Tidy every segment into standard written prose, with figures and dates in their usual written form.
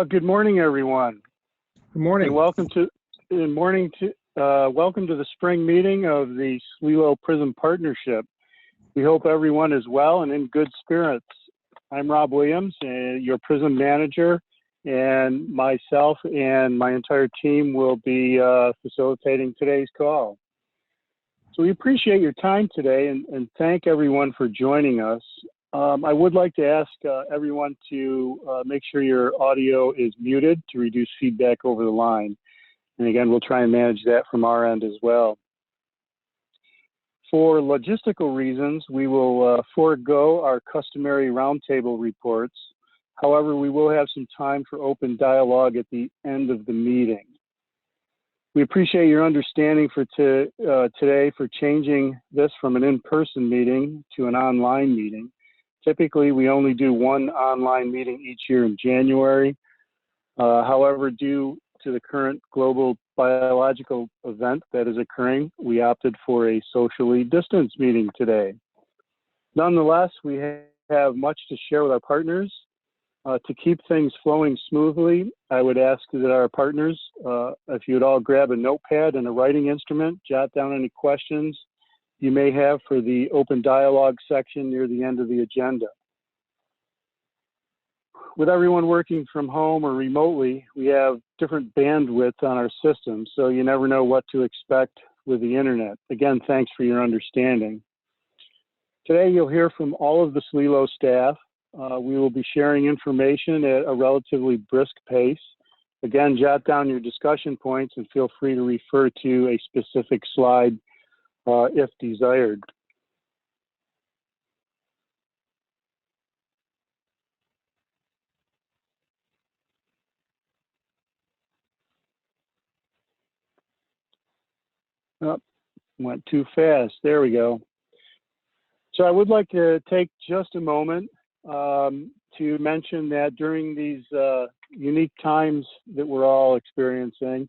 Good morning, everyone. Good morning. And welcome to the spring meeting of the SLELO PRISM Partnership. We hope everyone is well and in good spirits. I'm Rob Williams, your PRISM manager, and myself and my entire team will be facilitating today's call. So we appreciate your time today and thank everyone for joining us. I would like to ask everyone to make sure your audio is muted to reduce feedback over the line. And again, we'll try and manage that from our end as well. For logistical reasons, we will forego our customary roundtable reports. However, we will have some time for open dialogue at the end of the meeting. We appreciate your understanding for today for changing this from an in-person meeting to an online meeting. Typically, we only do one online meeting each year in January. However, due to the current global biological event that is occurring, we opted for a socially distanced meeting today. Nonetheless, we have much to share with our partners. To keep things flowing smoothly, I would ask that our partners, if you would all grab a notepad and a writing instrument, jot down any questions you may have for the open dialogue section near the end of the agenda. With everyone working from home or remotely, we have different bandwidth on our system, so you never know what to expect with the internet. Again, thanks for your understanding. Today, you'll hear from all of the SLELO staff. We will be sharing information at a relatively brisk pace. Again, jot down your discussion points and feel free to refer to a specific slide if desired. Oh, went too fast. There we go. So I would like to take just a moment to mention that during these unique times that we're all experiencing,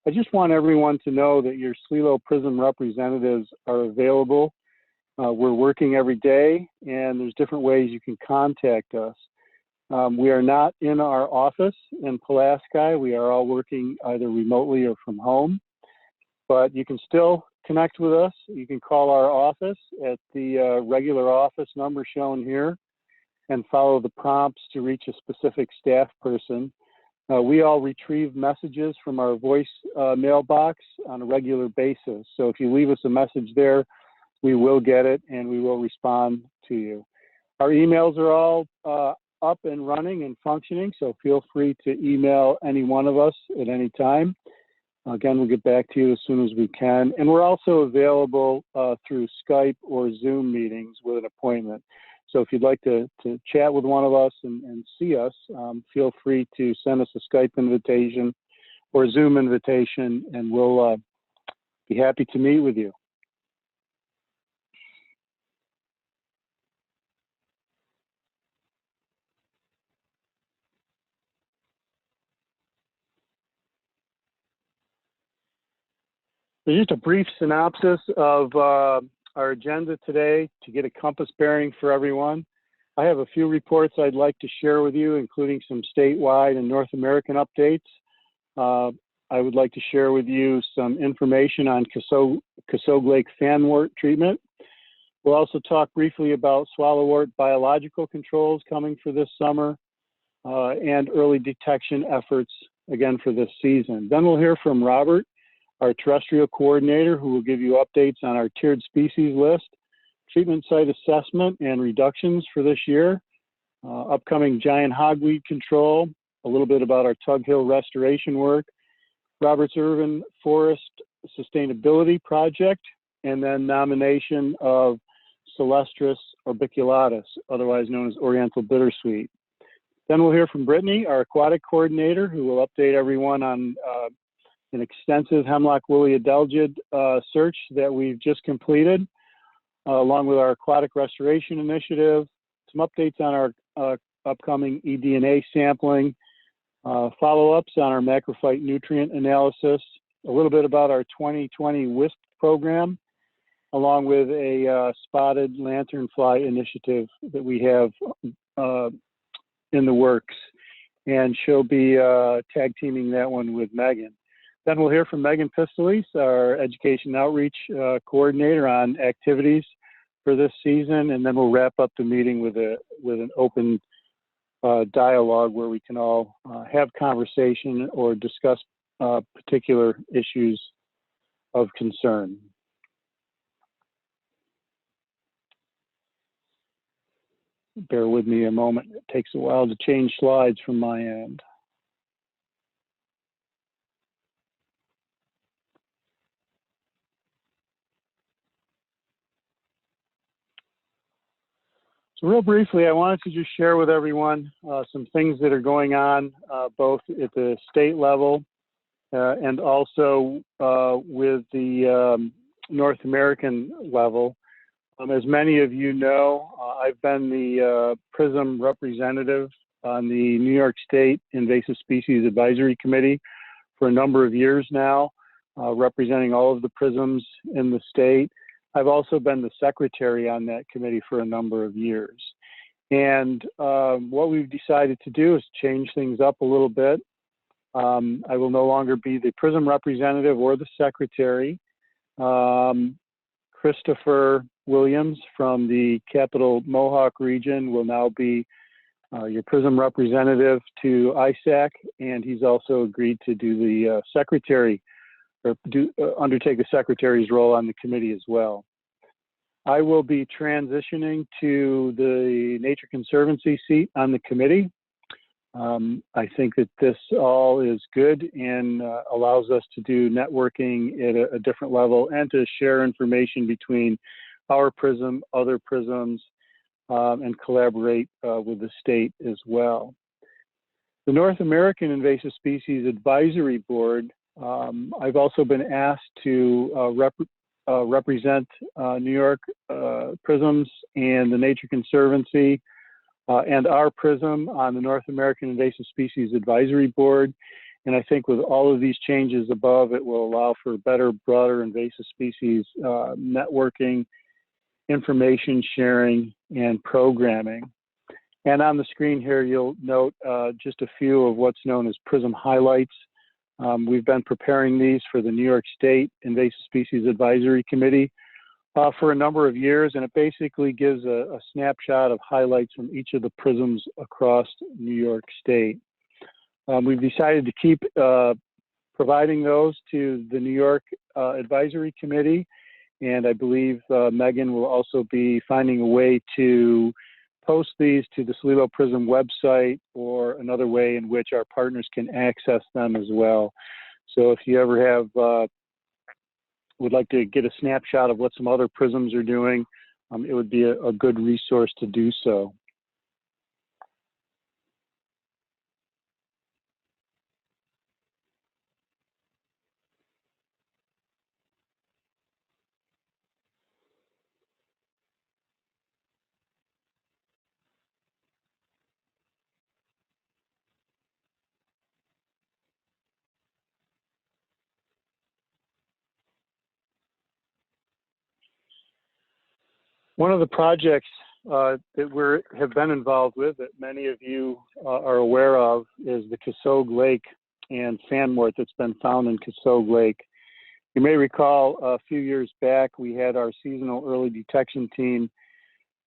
I just want everyone to know that your SLELO PRISM representatives are available. We're working every day, and there's different ways you can contact us. We are not in our office in Pulaski. We are all working either remotely or from home, but you can still connect with us. You can call our office at the regular office number shown here and follow the prompts to reach a specific staff person. We all retrieve messages from our voice mailbox on a regular basis. So if you leave us a message there, we will get it and we will respond to you. Our emails are all up and running and functioning, so feel free to email any one of us at any time. Again, we'll get back to you as soon as we can. And we're also available through Skype or Zoom meetings with an appointment. So if you'd like to chat with one of us and see us, feel free to send us a Skype invitation or a Zoom invitation, and we'll be happy to meet with you. So just a brief synopsis of our agenda today to get a compass bearing for everyone. I have a few reports I'd like to share with you, including some statewide and North American updates. I would like to share with you some information on Cassogue Lake fanwort treatment. We'll also talk briefly about swallowwort biological controls coming for this summer and early detection efforts again for this season. Then we'll hear from Robert, our terrestrial coordinator, who will give you updates on our tiered species list, treatment site assessment and reductions for this year, upcoming giant hogweed control, a little bit about our Tug Hill restoration work, Robert's Urban Forest Sustainability Project, and then nomination of Celestris orbiculatus, otherwise known as Oriental Bittersweet. Then we'll hear from Brittany, our aquatic coordinator, who will update everyone on an extensive hemlock woolly adelgid search that we've just completed, along with our aquatic restoration initiative, some updates on our upcoming eDNA sampling, follow-ups on our macrophyte nutrient analysis, a little bit about our 2020 WISP program, along with a spotted lanternfly initiative that we have in the works. and she'll be tag teaming that one with Megan. Then we'll hear from Megan Pistolis, our Education Outreach Coordinator, on activities for this season, and then we'll wrap up the meeting with an open dialogue where we can all have conversation or discuss particular issues of concern. Bear with me a moment. It takes a while to change slides from my end. So real briefly, I wanted to just share with everyone some things that are going on both at the state level and also with the North American level. As many of you know, I've been the PRISM representative on the New York State Invasive Species Advisory Committee for a number of years now, representing all of the PRISMs in the state. I've also been the secretary on that committee for a number of years. And what we've decided to do is change things up a little bit. I will no longer be the PRISM representative or the secretary. Christopher Williams from the Capital Mohawk region will now be your PRISM representative to ISAC, and he's also agreed to do the secretary, or undertake the secretary's role on the committee as well. I will be transitioning to the Nature Conservancy seat on the committee. I think that this all is good and allows us to do networking at a different level and to share information between our PRISM, other PRISMs, and collaborate with the state as well. The North American Invasive Species Advisory Board, I've also been asked to represent New York PRISMs and the Nature Conservancy and our PRISM on the North American Invasive Species Advisory Board. And I think with all of these changes above, it will allow for better, broader invasive species networking, information sharing, and programming. And on the screen here, you'll note just a few of what's known as PRISM highlights. We've been preparing these for the New York State Invasive Species Advisory Committee for a number of years, and it basically gives a snapshot of highlights from each of the PRISMs across New York State. We've decided to keep providing those to the New York Advisory Committee, and I believe Megan will also be finding a way to post these to the SLELO PRISM website or another way in which our partners can access them as well. So if you ever have would like to get a snapshot of what some other PRISMs are doing, it would be a good resource to do so. One of the projects that we have been involved with that many of you are aware of is the Cassogue Lake and fanwort that's been found in Cassogue Lake. You may recall a few years back, we had our seasonal early detection team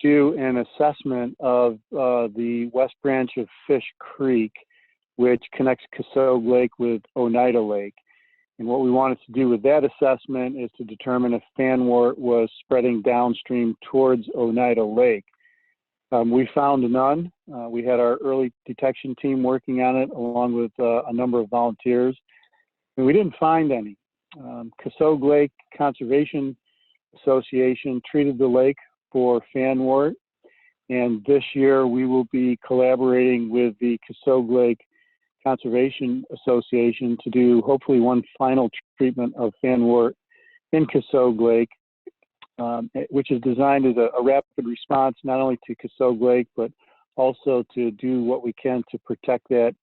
do an assessment of the west branch of Fish Creek, which connects Cassogue Lake with Oneida Lake. And what we wanted to do with that assessment is to determine if fanwort was spreading downstream towards Oneida Lake. We found none. We had our early detection team working on it along with a number of volunteers, and we didn't find any. Cassogue Lake Conservation Association treated the lake for fanwort, and this year we will be collaborating with the Cassogue Lake Conservation Association to do hopefully one final treatment of fanwort in Cassogue Lake, which is designed as a rapid response not only to Cassogue Lake, but also to do what we can to protect that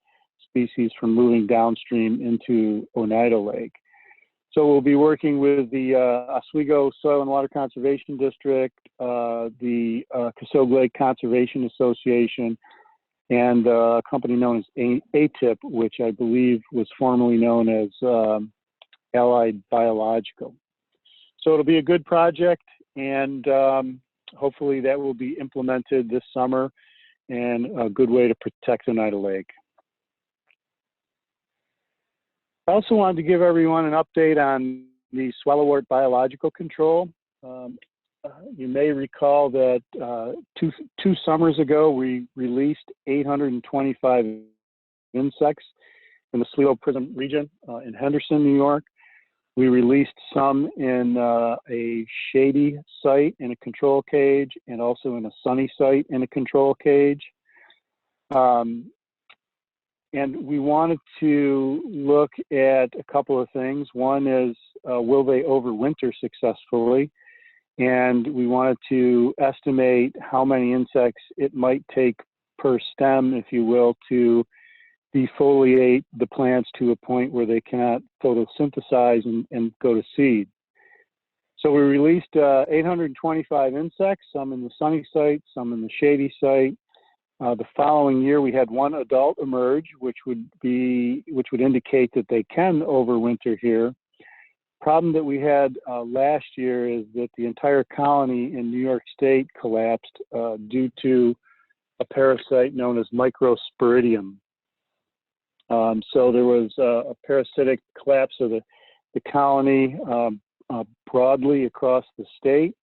species from moving downstream into Oneida Lake. So we'll be working with the Oswego Soil and Water Conservation District, the Cassogue Lake Conservation Association, and a company known as ATIP, which I believe was formerly known as Allied Biological. So it'll be a good project, and hopefully that will be implemented this summer, and a good way to protect Oneida Lake. I also wanted to give everyone an update on the swallowwort biological control. You may recall that two summers ago, we released 825 insects in the SLELO PRISM region in Henderson, New York. We released some in a shady site in a control cage, and also in a sunny site in a control cage. And we wanted to look at a couple of things. One is, will they overwinter successfully? And we wanted to estimate how many insects it might take per stem, if you will, to defoliate the plants to a point where they cannot photosynthesize and go to seed. So we released 825 insects, some in the sunny site, some in the shady site. The following year, we had one adult emerge, which would indicate that they can overwinter here. Problem that we had last year is that the entire colony in New York State collapsed due to a parasite known as Microsporidium. So there was a parasitic collapse of the colony broadly across the state,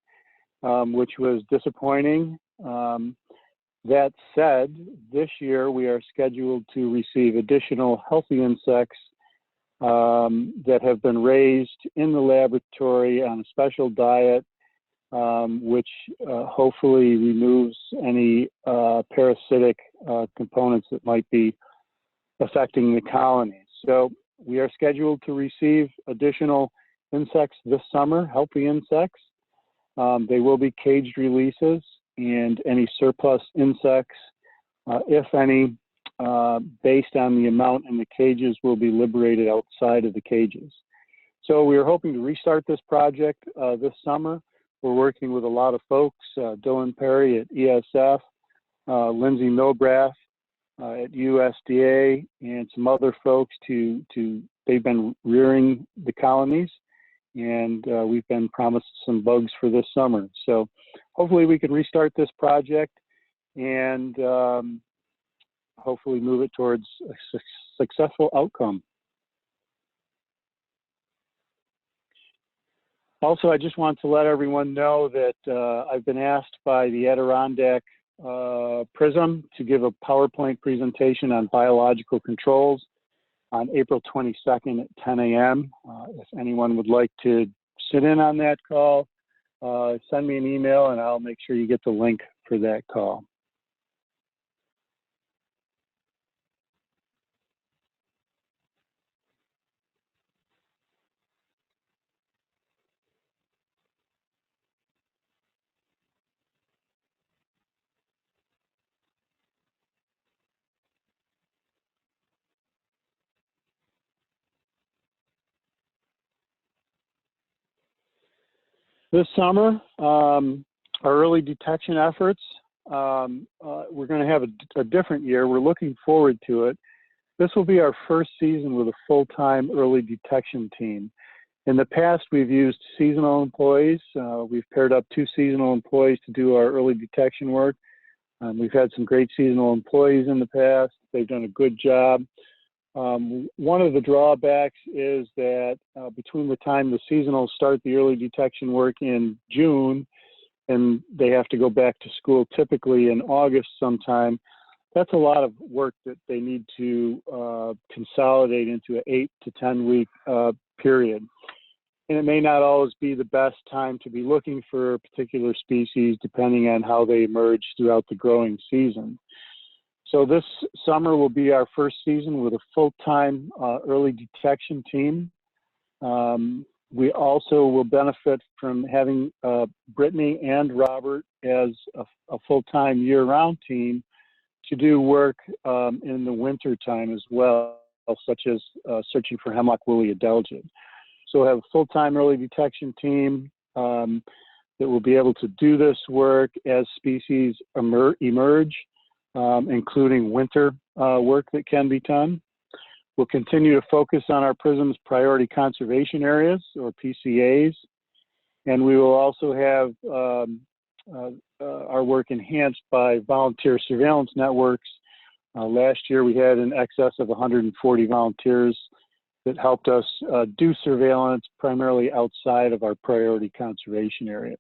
which was disappointing. That said, this year we are scheduled to receive additional healthy insects that have been raised in the laboratory on a special diet, which hopefully removes any parasitic components that might be affecting the colony. So we are scheduled to receive additional insects this summer, healthy insects. They will be caged releases, and any surplus insects, if any, based on the amount in the cages, will be liberated outside of the cages. So we are hoping to restart this project this summer. We're working with a lot of folks, Dylan Perry at ESF, Lindsay Milbrath at USDA, and some other folks they've been rearing the colonies, and we've been promised some bugs for this summer. So hopefully we can restart this project and hopefully move it towards a successful outcome. Also, I just want to let everyone know that I've been asked by the Adirondack PRISM to give a PowerPoint presentation on biological controls on April 22nd at 10 a.m. If anyone would like to sit in on that call, send me an email and I'll make sure you get the link for that call. This summer, our early detection efforts, we're going to have a different year. We're looking forward to it. This will be our first season with a full-time early detection team. In the past, we've used seasonal employees. We've paired up 2 seasonal employees to do our early detection work. We've had some great seasonal employees in the past. They've done a good job. One of the drawbacks is that between the time the seasonals start the early detection work in June and they have to go back to school typically in August sometime, that's a lot of work that they need to consolidate into an 8 to 10 week period. And it may not always be the best time to be looking for a particular species depending on how they emerge throughout the growing season. So this summer will be our first season with a full-time early detection team. We also will benefit from having Brittany and Robert as a full-time year-round team to do work in the winter time as well, such as searching for hemlock woolly adelgid. So we'll have a full-time early detection team that will be able to do this work as species emerge. including winter work that can be done. We'll continue to focus on our PRISM's priority conservation areas, or PCAs, and we will also have our work enhanced by volunteer surveillance networks. Last year we had in excess of 140 volunteers that helped us do surveillance primarily outside of our priority conservation areas.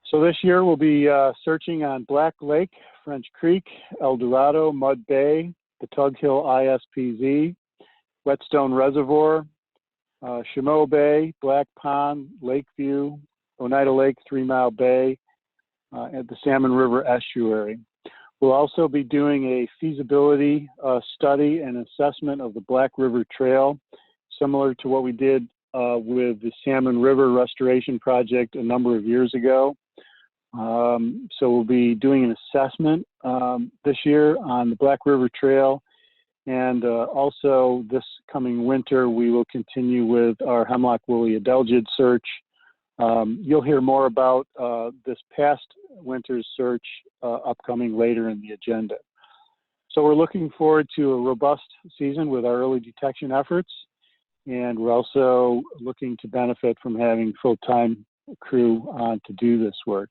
So this year we'll be searching on Black Lake, French Creek, El Dorado, Mud Bay, the Tug Hill ISPZ, Whetstone Reservoir, Chameau Bay, Black Pond, Lakeview, Oneida Lake, 3 Mile Bay, and the Salmon River Estuary. We'll also be doing a feasibility study and assessment of the Black River Trail, similar to what we did with the Salmon River Restoration Project a number of years ago. So we'll be doing an assessment this year on the Black River Trail, and also this coming winter we will continue with our hemlock woolly adelgid search. You'll hear more about this past winter's search upcoming later in the agenda. So we're looking forward to a robust season with our early detection efforts, and we're also looking to benefit from having full-time crew on to do this work.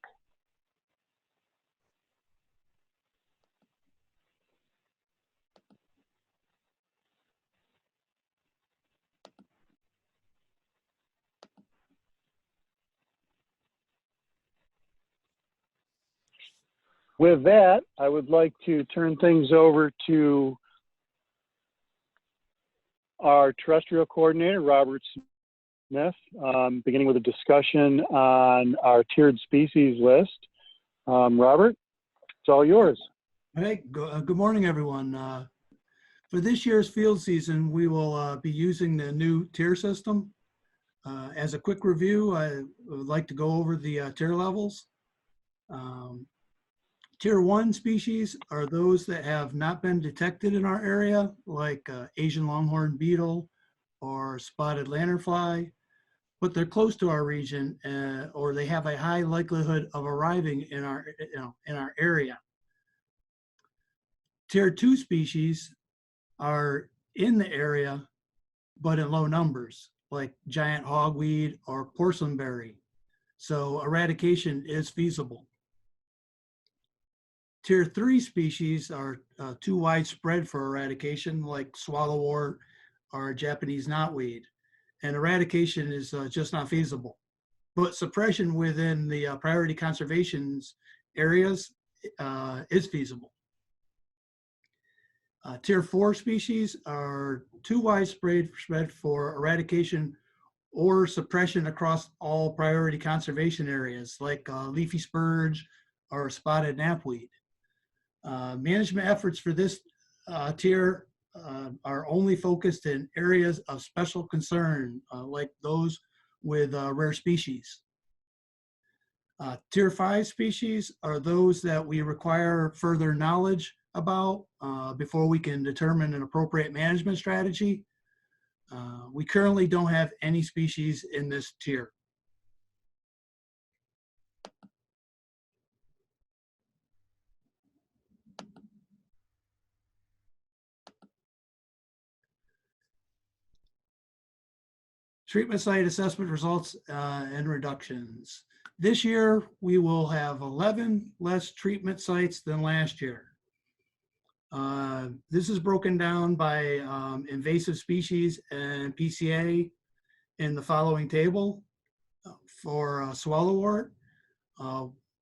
With that, I would like to turn things over to our terrestrial coordinator, Robert Smith, beginning with a discussion on our tiered species list. Robert, it's all yours. Hey, good morning, everyone. For this year's field season, we will be using the new tier system. As a quick review, I would like to go over the tier levels. Tier 1 species are those that have not been detected in our area, like Asian longhorn beetle or spotted lanternfly, but they're close to our region, or they have a high likelihood of arriving in our area. Tier 2 species are in the area, but in low numbers, like giant hogweed or porcelainberry. So eradication is feasible. Tier 3 species are too widespread for eradication, like swallowwort or Japanese knotweed, and eradication is just not feasible. But suppression within the priority conservation areas is feasible. Tier 4 species are too widespread for eradication or suppression across all priority conservation areas, like leafy spurge or spotted knapweed. Management efforts for this tier are only focused in areas of special concern, like those with rare species. Tier 5 species are those that we require further knowledge about before we can determine an appropriate management strategy. We currently don't have any species in this tier. Treatment site assessment results and reductions. This year, we will have 11 less treatment sites than last year. This is broken down by invasive species and PCA in the following table. For swallowwort,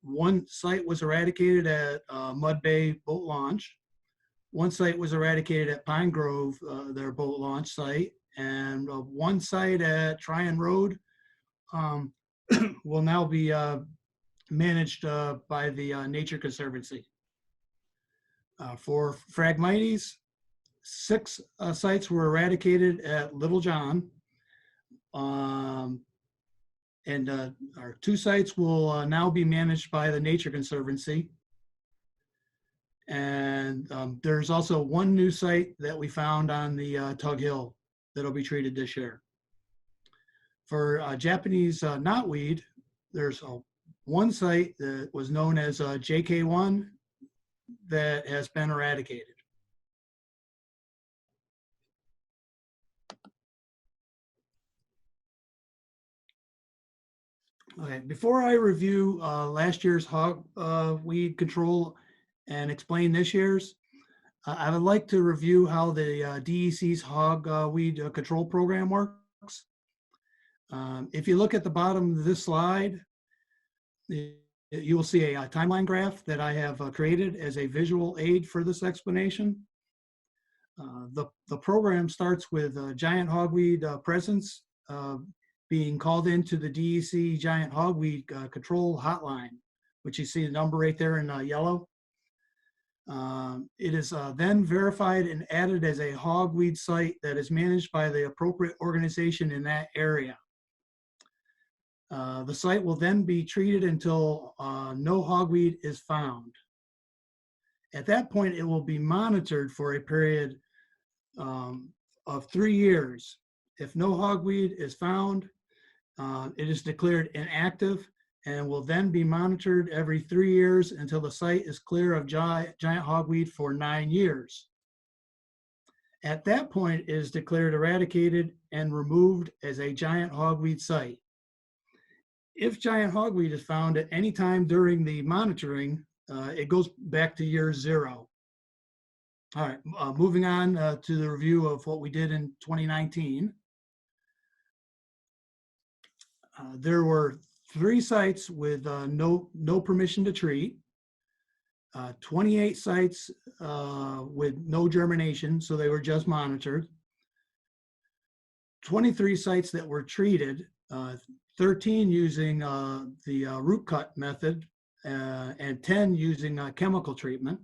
one site was eradicated at Mud Bay boat launch. One site was eradicated at Pine Grove, their boat launch site. And one site at Tryon Road will now be managed by the Nature Conservancy. For Phragmites, 6 sites were eradicated at Little John, and our 2 sites will now be managed by the Nature Conservancy. And there's also 1 new site that we found on the Tug Hill that'll be treated this year. For Japanese knotweed, there's one site that was known as JK1 that has been eradicated. Okay, before I review last year's hog weed control and explain this year's, I would like to review how the DEC's hog weed control program works. If you look at the bottom of this slide, you will see a timeline graph that I have created as a visual aid for this explanation. The program starts with giant hogweed presence being called into the DEC giant hogweed control hotline, which you see the number right there in yellow. It is then verified and added as a hogweed site that is managed by the appropriate organization in that area. The site will then be treated until no hogweed is found. At that point, it will be monitored for a period of 3 years. If no hogweed is found, it is declared inactive and will then be monitored every 3 years until the site is clear of giant hogweed for 9 years. At that point, it is declared eradicated and removed as a giant hogweed site. If giant hogweed is found at any time during the monitoring, it goes back to year 0. All right, moving on to the review of what we did in 2019. There were 3 sites with no permission to treat, 28 sites with no germination, so they were just monitored, 23 sites that were treated, 13 using the root cut method, and 10 using chemical treatment,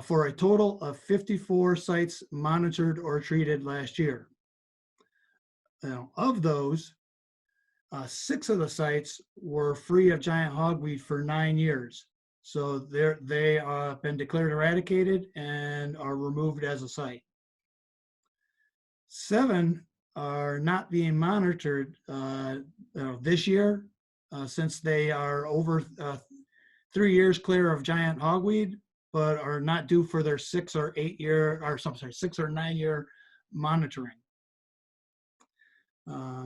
for a total of 54 sites monitored or treated last year. Now, of those, 6 of the sites were free of giant hogweed for 9 years. So they have been declared eradicated and are removed as a site. 7 are not being monitored this year, since they are over 3 years clear of giant hogweed, but are not due for their 6 or 9 year monitoring.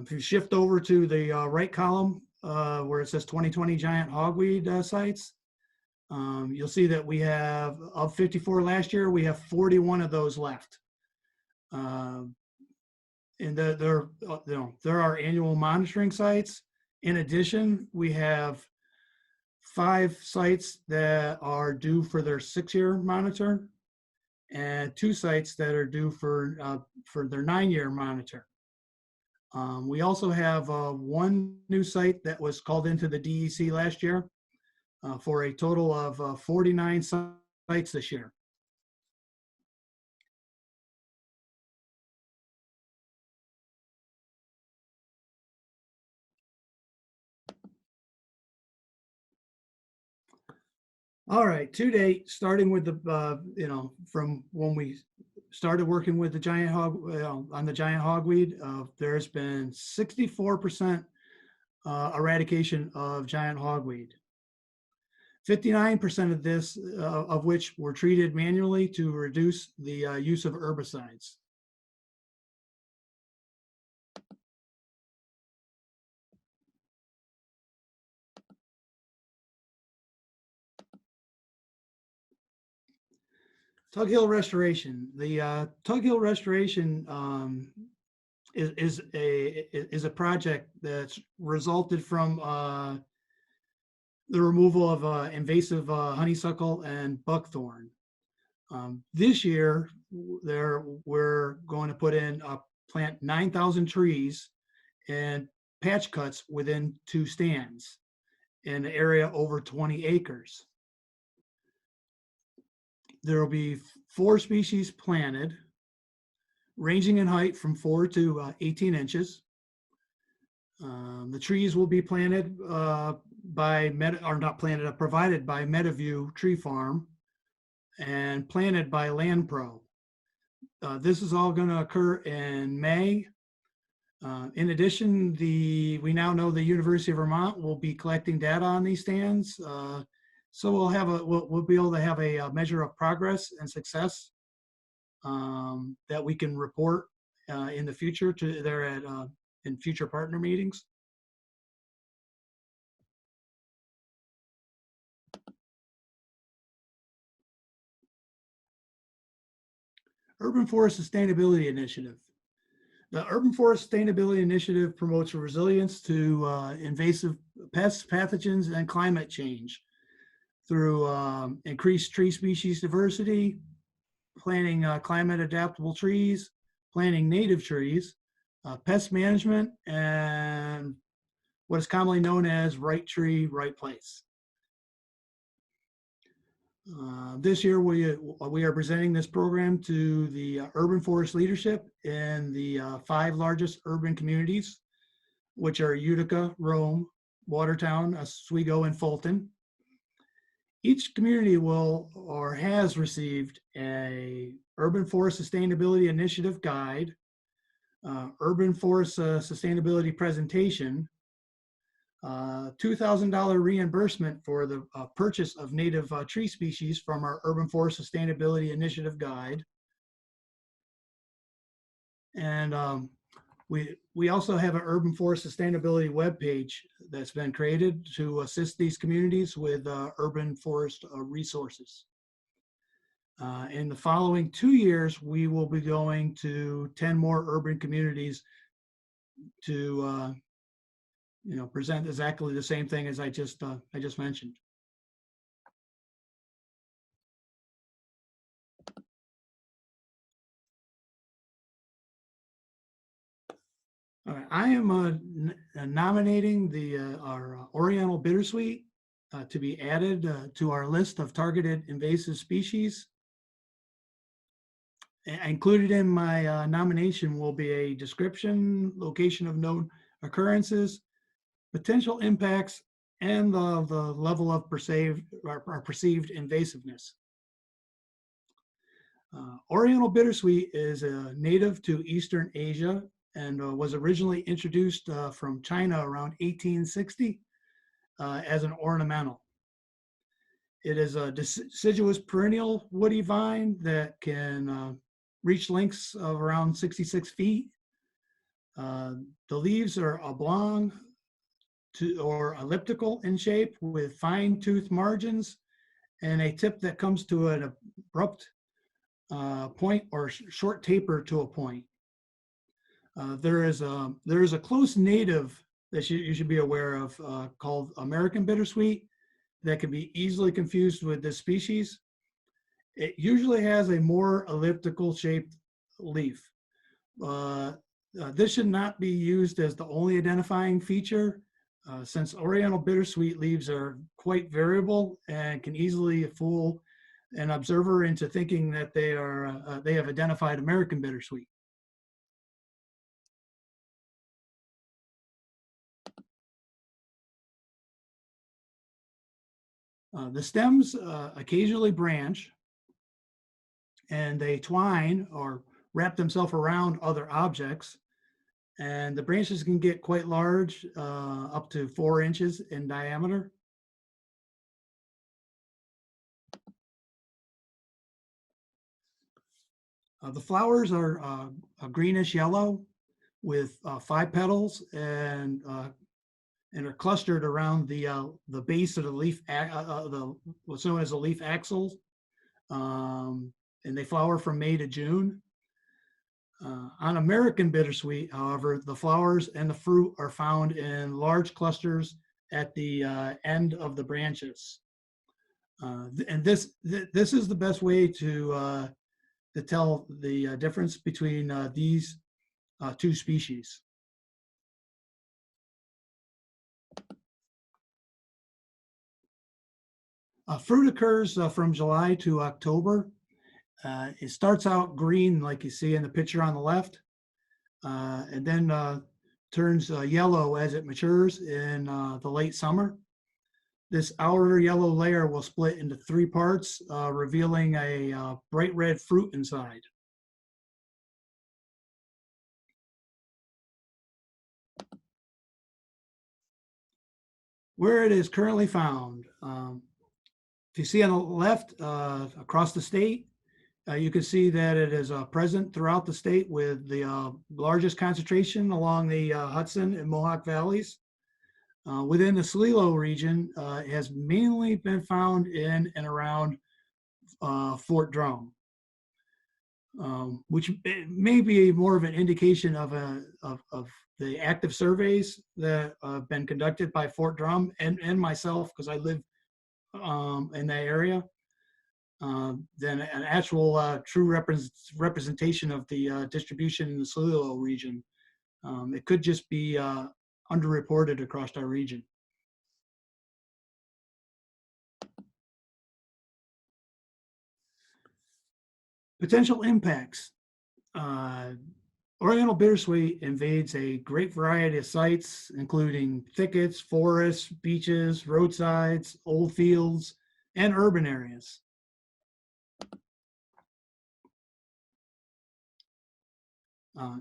If you shift over to the right column where it says 2020 giant hogweed sites, you'll see that we have, of 54 last year, we have 41 of those left. And there are annual monitoring sites. In addition, we have 5 sites that are due for their 6-year monitor, and 2 sites that are due for their 9-year monitor. We also have 1 new site that was called into the DEC last year for a total of 49 sites this year. All right, to date, starting with the, from when we started working with the giant on the giant hogweed, there's been 64% eradication of giant hogweed. 59% of this, of which were treated manually to reduce the use of herbicides. Tug Hill Restoration. The Tug Hill Restoration is a project that's resulted from the removal of invasive honeysuckle and buckthorn. This year, we're going to plant 9,000 trees and patch cuts within 2 stands in an area over 20 acres. There will be 4 species planted, ranging in height from 4 to 18 inches. The trees will be planted provided by Metaview Tree Farm and planted by Land Pro. This is all going to occur in May In addition, we now know the University of Vermont will be collecting data on these stands. So we'll be able to have a measure of progress and success that we can report in the future in future partner meetings. Urban Forest Sustainability Initiative. The Urban Forest Sustainability Initiative promotes resilience to invasive pests, pathogens, and climate change through increased tree species diversity, planting climate adaptable trees, planting native trees, pest management, and what is commonly known as right tree, right place. This year, we are presenting this program to the urban forest leadership in the 5 largest urban communities, which are Utica, Rome, Watertown, Oswego, and Fulton. Each community will or has received a Urban Forest Sustainability Initiative guide, Urban Forest Sustainability presentation, $2,000 reimbursement for the purchase of native tree species from our Urban Forest Sustainability Initiative guide. And we also have an Urban Forest Sustainability webpage that's been created to assist these communities with urban forest resources. In the following 2 years, we will be going to 10 more urban communities to present exactly the same thing as I just mentioned. All right, I am nominating our Oriental bittersweet to be added to our list of targeted invasive species. Included in my nomination will be a description, location of known occurrences, potential impacts, and the level of perceived invasiveness. Oriental bittersweet is native to Eastern Asia and was originally introduced from China around 1860 as an ornamental. It is a deciduous perennial woody vine that can reach lengths of around 66 feet. The leaves are oblong or elliptical in shape with fine-toothed margins and a tip that comes to an abrupt point or short taper to a point. There is a close native that you should be aware of called American bittersweet that can be easily confused with this species. It usually has a more elliptical shaped leaf. This should not be used as the only identifying feature since Oriental bittersweet leaves are quite variable and can easily fool an observer into thinking that they have identified American bittersweet. The stems occasionally branch and they twine or wrap themselves around other objects. And the branches can get quite large, up to 4 inches in diameter. The flowers are a greenish yellow with 5 petals and are clustered around the base of the leaf, what's known as the leaf axils. And they flower from May to June. On American bittersweet, however, the flowers and the fruit are found in large clusters at the end of the branches. And this is the best way to tell the difference between these 2 species. Fruit occurs from July to October. It starts out green, like you see in the picture on the left, and then turns yellow as it matures in the late summer. This outer yellow layer will split into 3 parts, revealing a bright red fruit inside. Where it is currently found. If you see on the left, across the state, you can see that it is present throughout the state with the largest concentration along the Hudson and Mohawk valleys. Within the SLELO region, it has mainly been found in and around Fort Drum, which may be more of an indication of the active surveys that have been conducted by Fort Drum and myself, because I live in that area, than an actual true representation of the distribution in the SLELO region. It could just be underreported across our region. Potential impacts. Oriental bittersweet invades a great variety of sites, including thickets, forests, beaches, roadsides, old fields, and urban areas.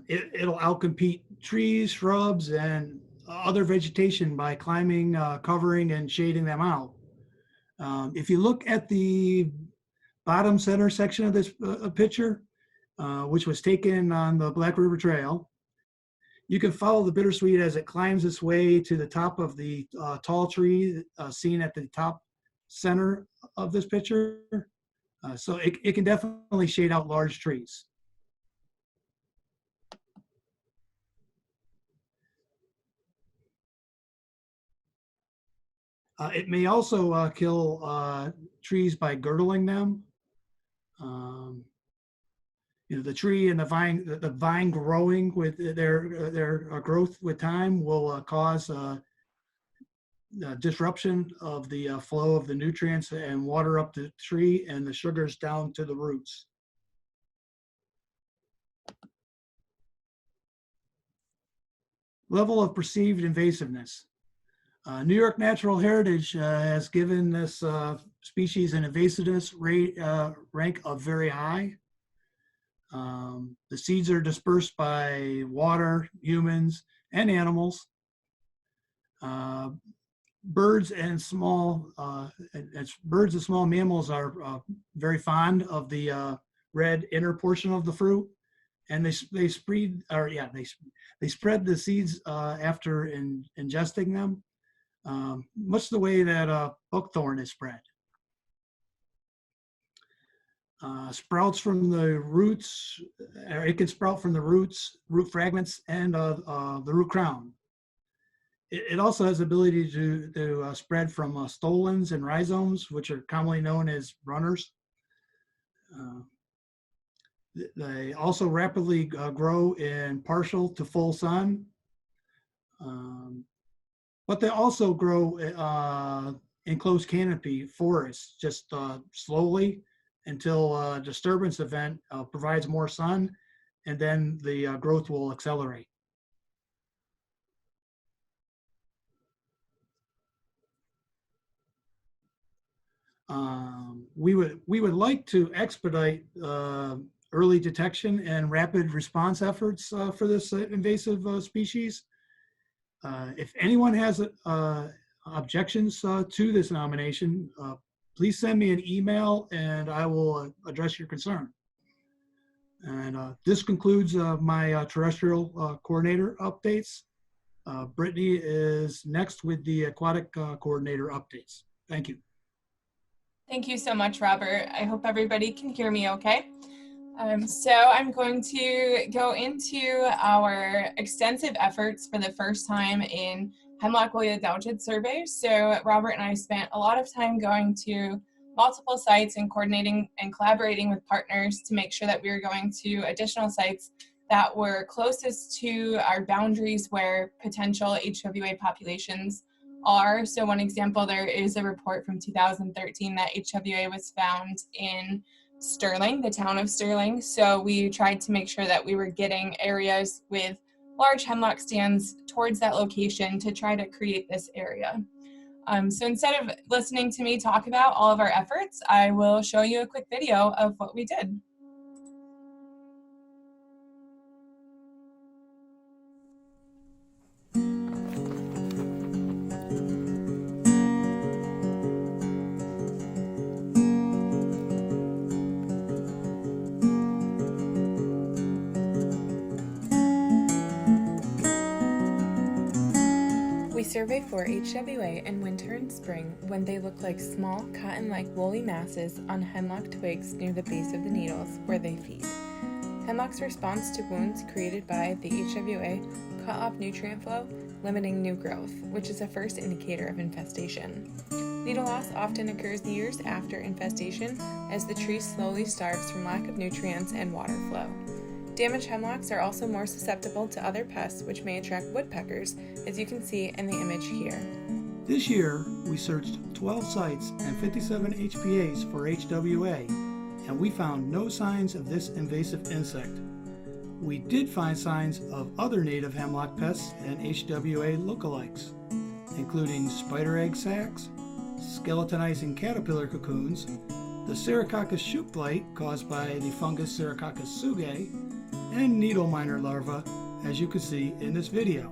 It'll outcompete trees, shrubs, and other vegetation by climbing, covering, and shading them out. If you look at the bottom center section of this picture, which was taken on the Black River Trail, you can follow the bittersweet as it climbs its way to the top of the tall tree seen at the top center of this picture. So it can definitely shade out large trees. It may also kill trees by girdling them. The tree and the vine growing with their growth with time will cause disruption of the flow of the nutrients and water up the tree and the sugars down to the roots. Level of perceived invasiveness. New York Natural Heritage has given this species an invasiveness rank of very high. The seeds are dispersed by water, humans, and animals. Birds and small mammals are very fond of the red inner portion of the fruit, and they spread the seeds after ingesting them, much the way that buckthorn is spread. Sprouts from the roots, or it can sprout from the roots, root fragments, and the root crown. It also has the ability to spread from stolons and rhizomes, which are commonly known as runners. They also rapidly grow in partial to full sun, but they also grow in closed canopy forests, just slowly until a disturbance event provides more sun, and then the growth will accelerate. We would like to expedite early detection and rapid response efforts for this invasive species. If anyone has objections to this nomination, please send me an email and I will address your concern. And this concludes my terrestrial coordinator updates. Brittany is next with the aquatic coordinator updates. Thank you. Thank you so much, Robert. I hope everybody can hear me okay. So I'm going to go into our extensive efforts for the first time in hemlock woolly adelgid surveys. So Robert and I spent a lot of time going to multiple sites and coordinating and collaborating with partners to make sure that we were going to additional sites that were closest to our boundaries where potential HWA populations are. So one example, there is a report from 2013 that HWA was found in Sterling, the town of Sterling. So we tried to make sure that we were getting areas with large hemlock stands towards that location to try to create this area. So instead of listening to me talk about all of our efforts, I will show you a quick video of what we did. survey for HWA in winter and spring when they look like small, cotton-like woolly masses on hemlock twigs near the base of the needles where they feed. Hemlock's response to wounds created by the HWA cut off nutrient flow, limiting new growth, which is a first indicator of infestation. Needle loss often occurs years after infestation as the tree slowly starves from lack of nutrients and water flow. Damaged hemlocks are also more susceptible to other pests which may attract woodpeckers, as you can see in the image here. This year, we searched 12 sites and 57 HPAs for HWA, and we found no signs of this invasive insect. We did find signs of other native hemlock pests and HWA lookalikes, including spider egg sacs, skeletonizing caterpillar cocoons, the Serococcus shoot blight caused by the fungus Serococcus sugae, and needle miner larvae, as you can see in this video.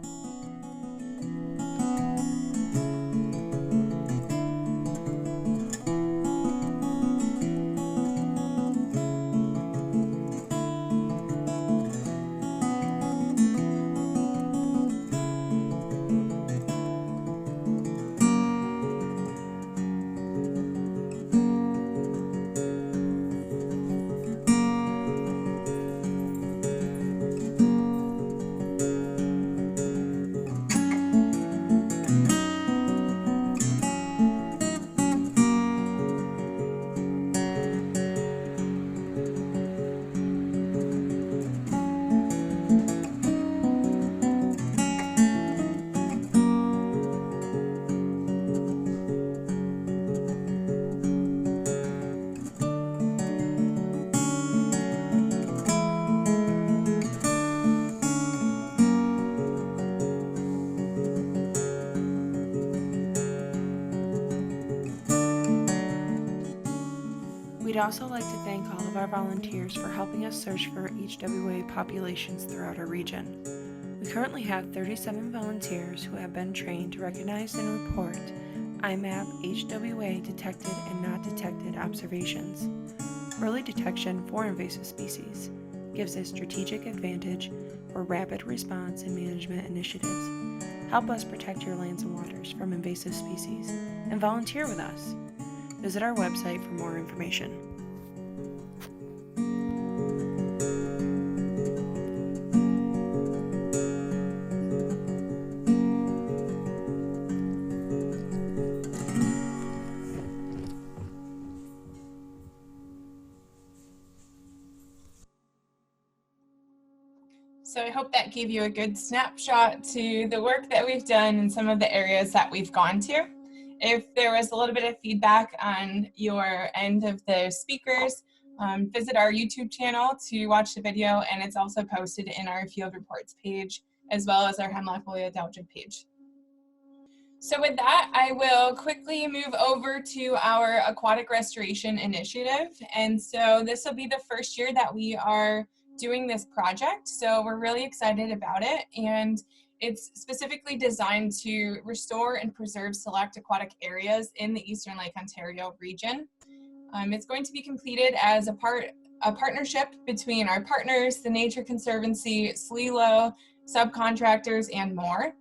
We'd also like to thank all of our volunteers for helping us search for HWA populations throughout our region. We currently have 37 volunteers who have been trained to recognize and report IMAP HWA detected and not detected observations. Early detection for invasive species gives a strategic advantage for rapid response and management initiatives. Help us protect your lands and waters from invasive species and volunteer with us. Visit our website for more information. So I hope that gave you a good snapshot to the work that we've done and some of the areas that we've gone to. If there was a little bit of feedback on your end of the speakers, visit our YouTube channel to watch the video, and it's also posted in our field reports page, as well as our hemlock woolly adelgid page. So with that, I will quickly move over to our aquatic restoration initiative. And so this will be the first year that we are doing this project. So we're really excited about it. And it's specifically designed to restore and preserve select aquatic areas in the Eastern Lake Ontario region. It's going to be completed as a partnership between our partners, the Nature Conservancy, SLELO, subcontractors, and more.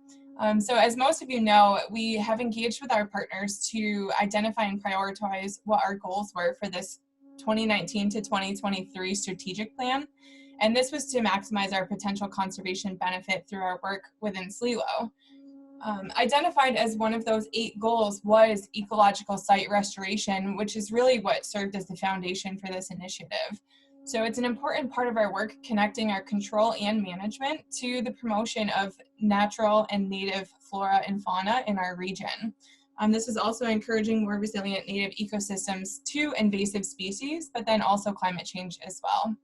So as most of you know, we have engaged with our partners to identify and prioritize what our goals were for this 2019 to 2023 strategic plan. And this was to maximize our potential conservation benefit through our work within SLELO. Identified as one of those 8 goals was ecological site restoration, which is really what served as the foundation for this initiative. So it's an important part of our work connecting our control and management to the promotion of natural and native flora and fauna in our region. This is also encouraging more resilient native ecosystems to invasive species, but then also climate change as well.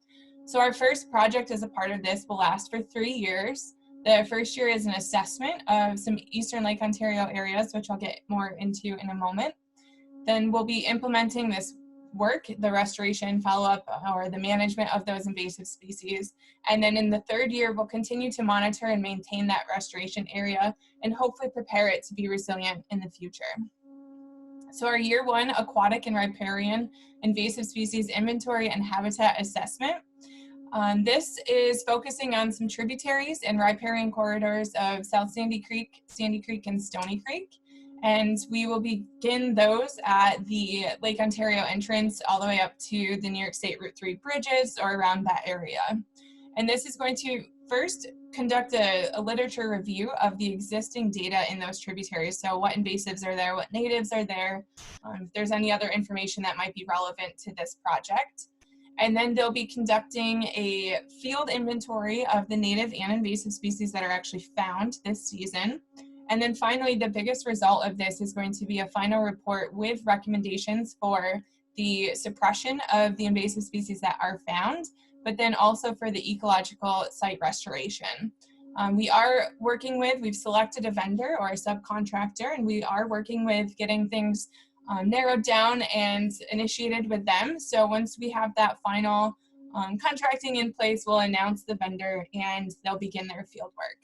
So our first project as a part of this will last for 3 years. The first year is an assessment of some Eastern Lake Ontario areas, which I'll get more into in a moment. Then we'll be implementing this work, the restoration, follow-up, or the management of those invasive species. And then in the 3rd year, we'll continue to monitor and maintain that restoration area and hopefully prepare it to be resilient in the future. So our year 1 aquatic and riparian invasive species inventory and habitat assessment This is focusing on some tributaries and riparian corridors of South Sandy Creek, and Stony Creek. And we will begin those at the Lake Ontario entrance all the way up to the New York State Route 3 bridges or around that area. And this is going to first conduct a literature review of the existing data in those tributaries. So what invasives are there, what natives are there, if there's any other information that might be relevant to this project. And then they'll be conducting a field inventory of the native and invasive species that are actually found this season. And then finally, the biggest result of this is going to be a final report with recommendations for the suppression of the invasive species that are found, but then also for the ecological site restoration. We've selected a vendor or a subcontractor, and we are working with getting things narrowed down and initiated with them. So once we have that final contracting in place, we'll announce the vendor and they'll begin their field work.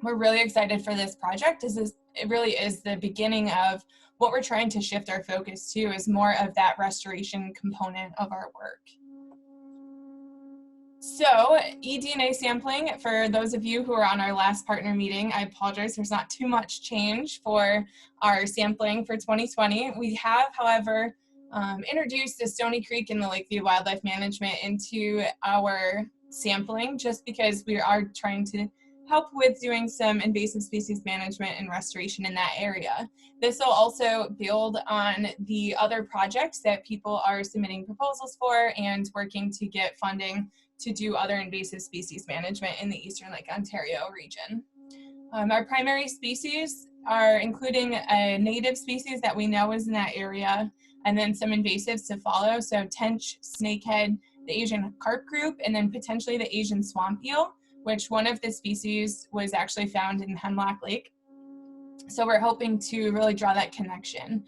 We're really excited for this project. It really is the beginning of what we're trying to shift our focus to, is more of that restoration component of our work. So eDNA sampling, for those of you who are on our last partner meeting, I apologize, there's not too much change for our sampling for 2020. We have, however, introduced the Stony Creek and the Lakeview Wildlife Management into our sampling, just because we are trying to help with doing some invasive species management and restoration in that area. This will also build on the other projects that people are submitting proposals for and working to get funding to do other invasive species management in the Eastern Lake Ontario region. Our primary species are including a native species that we know is in that area, and then some invasives to follow, so tench, snakehead, the Asian carp group, and then potentially the Asian swamp eel, which one of the species was actually found in Hemlock Lake. So we're hoping to really draw that connection.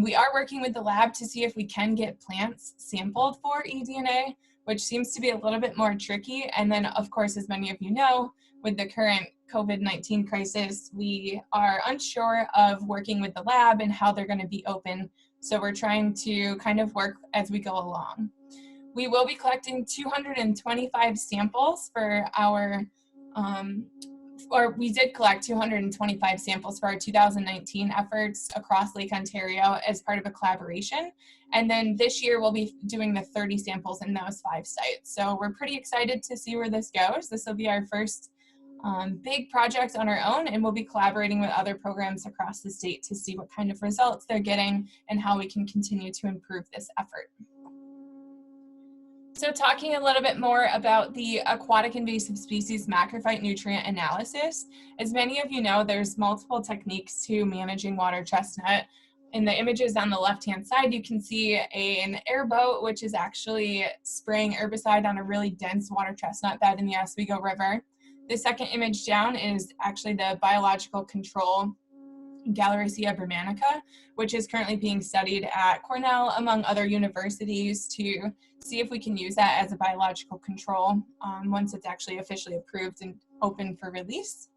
We are working with the lab to see if we can get plants sampled for eDNA, which seems to be a little bit more tricky. And then, of course, as many of you know, with the current COVID-19 crisis, we are unsure of working with the lab and how they're going to be open. So we're trying to kind of work as we go along. We will be collecting 225 samples for our, we did collect 225 samples for our 2019 efforts across Lake Ontario as part of a collaboration. And then this year we'll be doing the 30 samples in those 5 sites. So we're pretty excited to see where this goes. This will be our first big project on our own, and we'll be collaborating with other programs across the state to see what kind of results they're getting and how we can continue to improve this effort. So talking a little bit more about the aquatic invasive species macrophyte nutrient analysis. As many of you know, there's multiple techniques to managing water chestnut. In the images on the left-hand side, you can see an airboat, which is actually spraying herbicide on a really dense water chestnut bed in the Oswego River. The second image down is actually the biological control Galericea bermanica, which is currently being studied at Cornell, among other universities, to see if we can use that as a biological control once it's actually officially approved and open for release.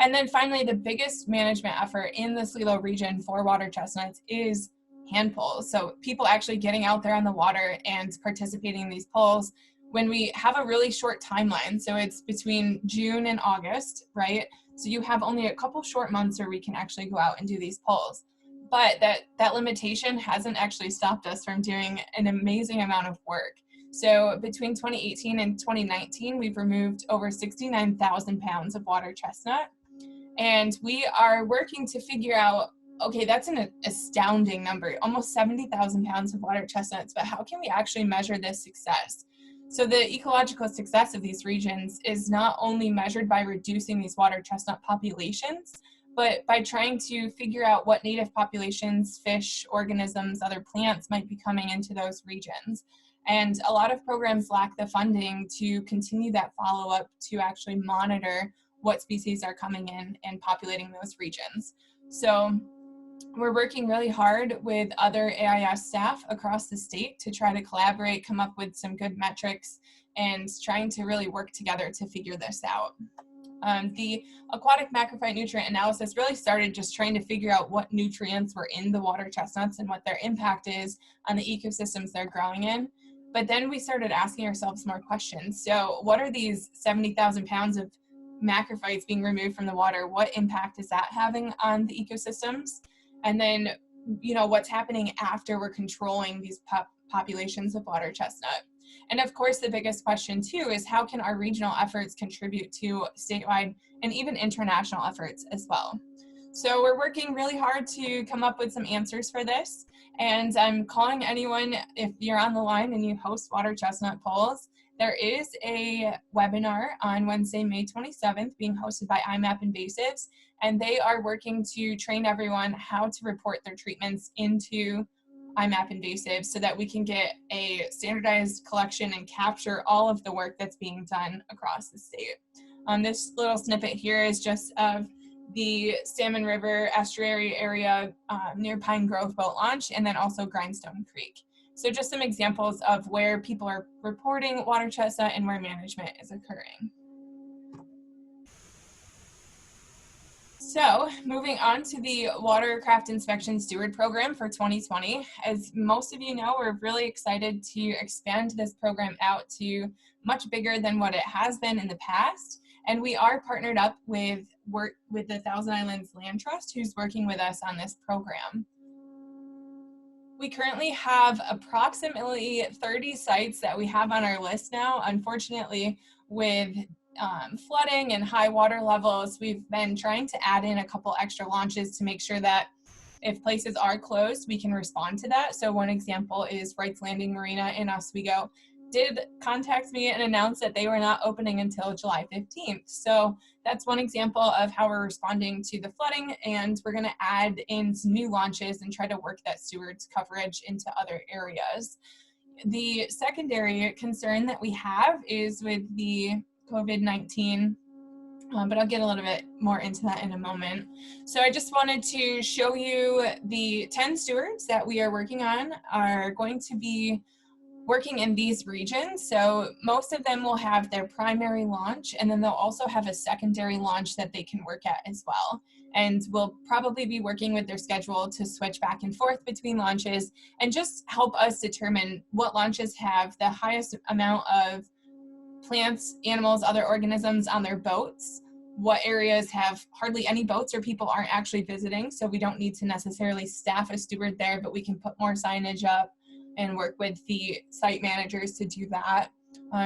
And then finally, the biggest management effort in the SLELO region for water chestnuts is hand pulls. So people actually getting out there on the water and participating in these pulls when we have a really short timeline. So it's between June and August, right? So you have only a couple short months where we can actually go out and do these pulls. But that limitation hasn't actually stopped us from doing an amazing amount of work. So between 2018 and 2019, we've removed over 69,000 pounds of water chestnut. And we are working to figure out, okay, that's an astounding number, almost 70,000 pounds of water chestnuts, but how can we actually measure this success? So the ecological success of these regions is not only measured by reducing these water chestnut populations, but by trying to figure out what native populations, fish, organisms, other plants might be coming into those regions. And a lot of programs lack the funding to continue that follow-up to actually monitor what species are coming in and populating those regions. So we're working really hard with other AIS staff across the state to try to collaborate, come up with some good metrics, and trying to really work together to figure this out. The aquatic macrophyte nutrient analysis really started just trying to figure out what nutrients were in the water chestnuts and what their impact is on the ecosystems they're growing in. But then we started asking ourselves more questions. So what are these 70,000 pounds of macrophytes being removed from the water? What impact is that having on the ecosystems? And then, you know, what's happening after we're controlling these populations of water chestnut? And of course, the biggest question too is how can our regional efforts contribute to statewide and even international efforts as well? So we're working really hard to come up with some answers for this. And I'm calling anyone, if you're on the line and you host water chestnut polls, there is a webinar on Wednesday, May 27th, being hosted by IMAP Invasives, and they are working to train everyone how to report their treatments into IMAP Invasives so that we can get a standardized collection and capture all of the work that's being done across the state. This little snippet here is just of the Salmon River estuary area near Pine Grove boat launch, and then also Grindstone Creek. So just some examples of where people are reporting water chestnut and where management is occurring. So moving on to the Watercraft Inspection Steward Program for 2020. As most of you know, we're really excited to expand this program out to much bigger than what it has been in the past. And we are partnered up with the Thousand Islands Land Trust, who's working with us on this program. We currently have approximately 30 sites that we have on our list now. Unfortunately, with flooding and high water levels, we've been trying to add in a couple extra launches to make sure that if places are closed, we can respond to that. So one example is Wright's Landing Marina in Oswego did contact me and announce that they were not opening until July 15th. So that's one example of how we're responding to the flooding, and we're gonna add in some new launches and try to work that stewards coverage into other areas. The secondary concern that we have is with the COVID-19, but I'll get a little bit more into that in a moment. So I just wanted to show you the 10 stewards that we are working on are going to be working in these regions. So most of them will have their primary launch, and then they'll also have a secondary launch that they can work at as well. And we'll probably be working with their schedule to switch back and forth between launches and just help us determine what launches have the highest amount of plants, animals, other organisms on their boats, what areas have hardly any boats or people aren't actually visiting, so we don't need to necessarily staff a steward there, but we can put more signage up and work with the site managers to do that.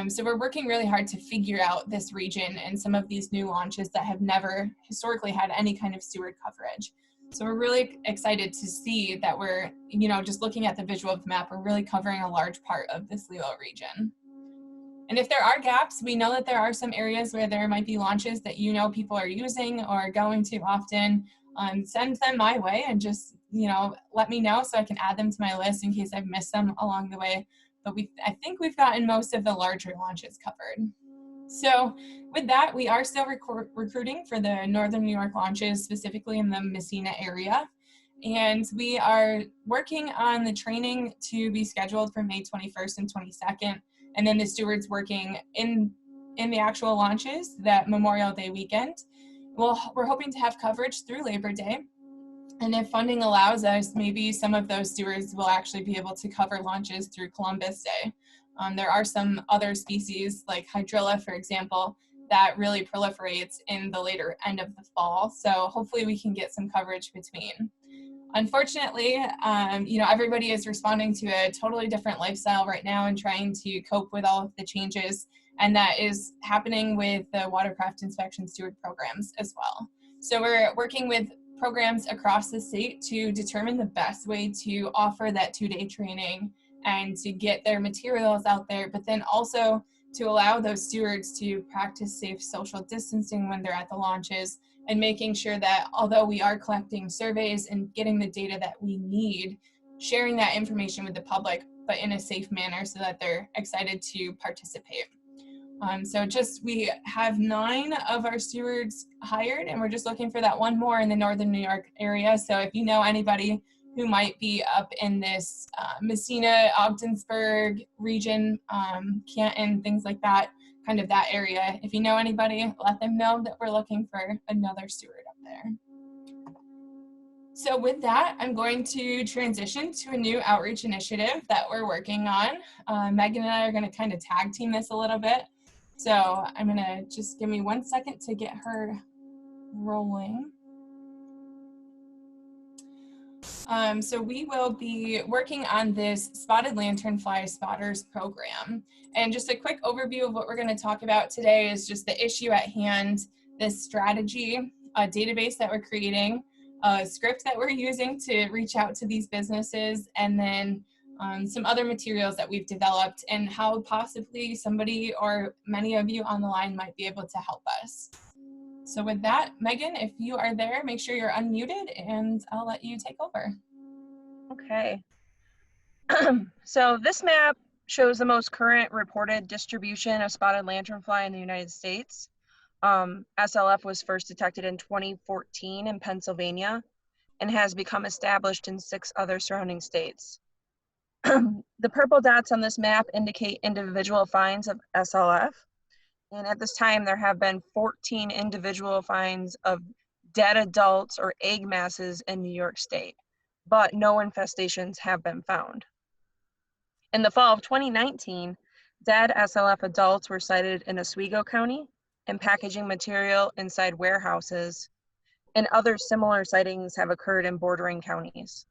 So we're working really hard to figure out this region and some of these new launches that have never historically had any kind of steward coverage. So we're really excited to see that we're, you know, just looking at the visual of the map, we're really covering a large part of this SLELO region. And if there are gaps, we know that there are some areas where there might be launches that you know people are using or going to often. Send them my way and just, you know, let me know so I can add them to my list in case I've missed them along the way. But I think we've gotten most of the larger launches covered. So with that, we are still recruiting for the Northern New York launches, specifically in the Messina area. And we are working on the training to be scheduled for May 21st and 22nd. And then the stewards working in the actual launches that Memorial Day weekend. Well, we're hoping to have coverage through Labor Day. And if funding allows us, maybe some of those stewards will actually be able to cover launches through Columbus Day. There are some other species like hydrilla, for example, that really proliferates in the later end of the fall. So hopefully we can get some coverage between. Unfortunately, you know, everybody is responding to a totally different lifestyle right now and trying to cope with all of the changes. And that is happening with the watercraft inspection steward programs as well. So we're working with programs across the state to determine the best way to offer that 2-day training and to get their materials out there, but then also to allow those stewards to practice safe social distancing when they're at the launches, and making sure that although we are collecting surveys and getting the data that we need, sharing that information with the public, but in a safe manner so that they're excited to participate. So we have 9 of our stewards hired, and we're just looking for that one more in the Northern New York area. So if you know anybody who might be up in this Messina, Ogdensburg region, Canton, things like that, kind of that area. If you know anybody, let them know that we're looking for another steward up there. So with that, I'm going to transition to a new outreach initiative that we're working on. Megan and I are going to kind of tag team this a little bit. So I'm going to just give me 1 second to get her rolling. So we will be working on this spotted lanternfly spotters program. And just a quick overview of what we're going to talk about today is just the issue at hand, this strategy, a database that we're creating, a script that we're using to reach out to these businesses, and then some other materials that we've developed and how possibly somebody or many of you on the line might be able to help us. So with that, Megan, if you are there, make sure you're unmuted and I'll let you take over. Okay. So this map shows the most current reported distribution of spotted lanternfly in the United States. SLF was first detected in 2014 in Pennsylvania and has become established in 6 other surrounding states. The purple dots on this map indicate individual finds of SLF. And at this time, there have been 14 individual finds of dead adults or egg masses in New York State, but no infestations have been found. In the fall of 2019, dead SLF adults were sighted in Oswego County and packaging material inside warehouses, and other similar sightings have occurred in bordering counties,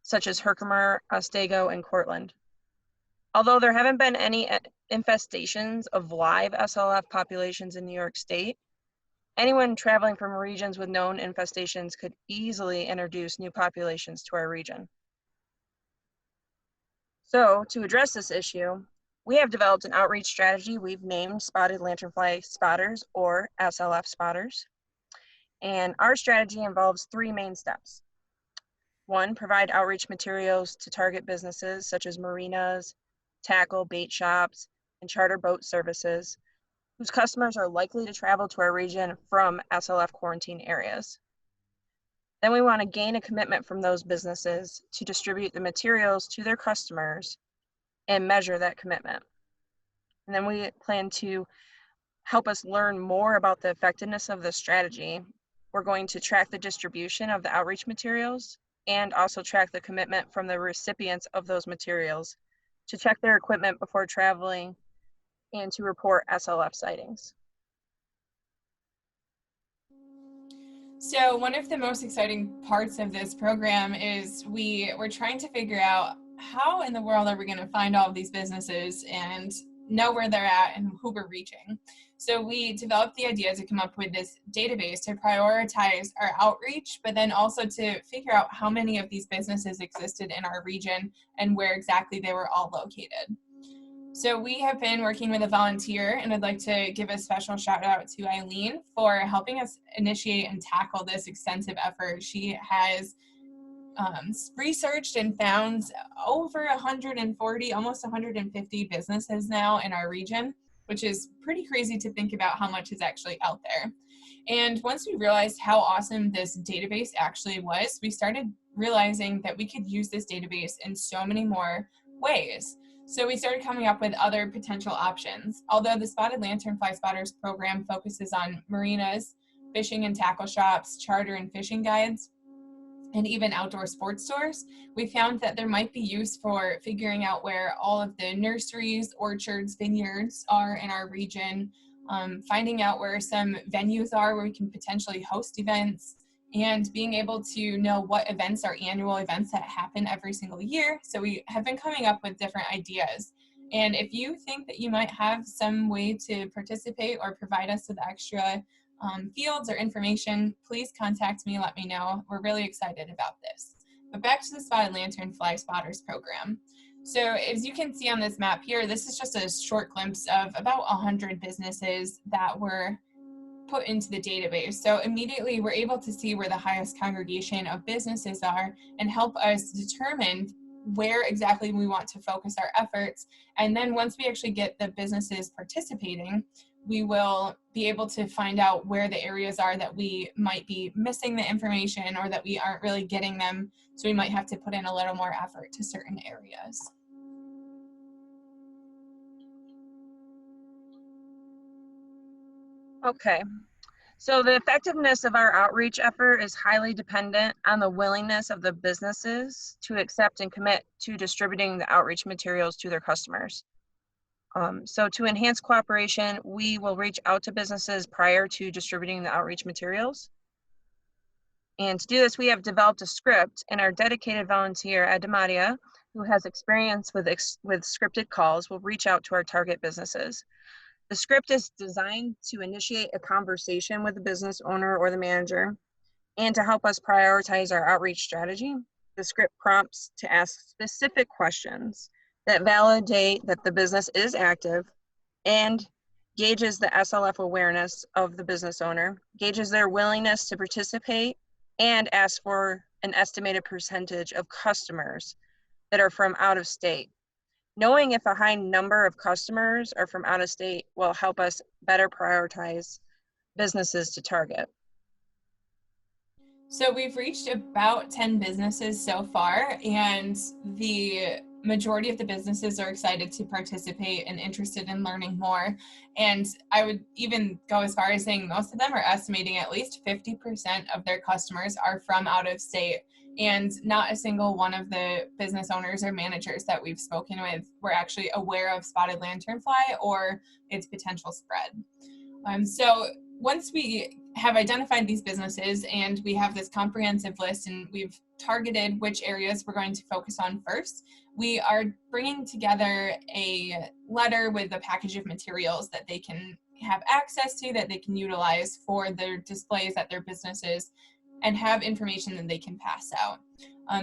such as Herkimer, Otsego, and Cortland. Although there haven't been any infestations of live SLF populations in New York State, anyone traveling from regions with known infestations could easily introduce new populations to our region. So to address this issue, we have developed an outreach strategy we've named Spotted Lanternfly Spotters, or SLF Spotters. And our strategy involves 3 main steps. 1, provide outreach materials to target businesses such as marinas, tackle, bait shops, and charter boat services, whose customers are likely to travel to our region from SLF quarantine areas. Then we want to gain a commitment from those businesses to distribute the materials to their customers and measure that commitment. And then we plan to help us learn more about the effectiveness of this strategy. We're going to track the distribution of the outreach materials and also track the commitment from the recipients of those materials to check their equipment before traveling and to report SLF sightings. So one of the most exciting parts of this program is we're trying to figure out how in the world are we going to find all of these businesses and know where they're at and who we're reaching. So we developed the idea to come up with this database to prioritize our outreach, but then also to figure out how many of these businesses existed in our region and where exactly they were all located. So we have been working with a volunteer, and I'd like to give a special shout out to Eileen for helping us initiate and tackle this extensive effort. She has researched and found over 140, almost 150 businesses now in our region, which is pretty crazy to think about how much is actually out there. And once we realized how awesome this database actually was, we started realizing that we could use this database in so many more ways. So we started coming up with other potential options. Although the Spotted Lanternfly Spotters program focuses on marinas, fishing and tackle shops, charter and fishing guides, and even outdoor sports stores, we found that there might be use for figuring out where all of the nurseries, orchards, vineyards are in our region, finding out where some venues are where we can potentially host events, and being able to know what events are annual events that happen every single year. So we have been coming up with different ideas. And if you think that you might have some way to participate or provide us with extra fields or information, please contact me, let me know. We're really excited about this. But back to the Spotted Lanternfly Spotters program. So as you can see on this map here, this is just a short glimpse of about 100 businesses that were put into the database. So immediately we're able to see where the highest congregation of businesses are and help us determine where exactly we want to focus our efforts. And then once we actually get the businesses participating, we will be able to find out where the areas are that we might be missing the information or that we aren't really getting them. So we might have to put in a little more effort to certain areas. Okay, So the effectiveness of our outreach effort is highly dependent on the willingness of the businesses to accept and commit to distributing the outreach materials to their customers. So to enhance cooperation, we will reach out to businesses prior to distributing the outreach materials. And to do this, we have developed a script, and our dedicated volunteer, Ed DeMaria, who has experience with scripted calls, will reach out to our target businesses. The script is designed to initiate a conversation with the business owner or the manager and to help us prioritize our outreach strategy. The script prompts to ask specific questions that validate that the business is active and gauges the SLF awareness of the business owner, gauges their willingness to participate, and asks for an estimated percentage of customers that are from out of state. Knowing if a high number of customers are from out of state will help us better prioritize businesses to target. So we've reached about 10 businesses so far, and the majority of the businesses are excited to participate and interested in learning more. And I would even go as far as saying most of them are estimating at least 50% of their customers are from out of state. And not a single one of the business owners or managers that we've spoken with were actually aware of spotted lanternfly or its potential spread. So once we have identified these businesses and we have this comprehensive list and we've targeted which areas we're going to focus on first, we are bringing together a letter with a package of materials that they can have access to, that they can utilize for their displays at their businesses, and have information that they can pass out.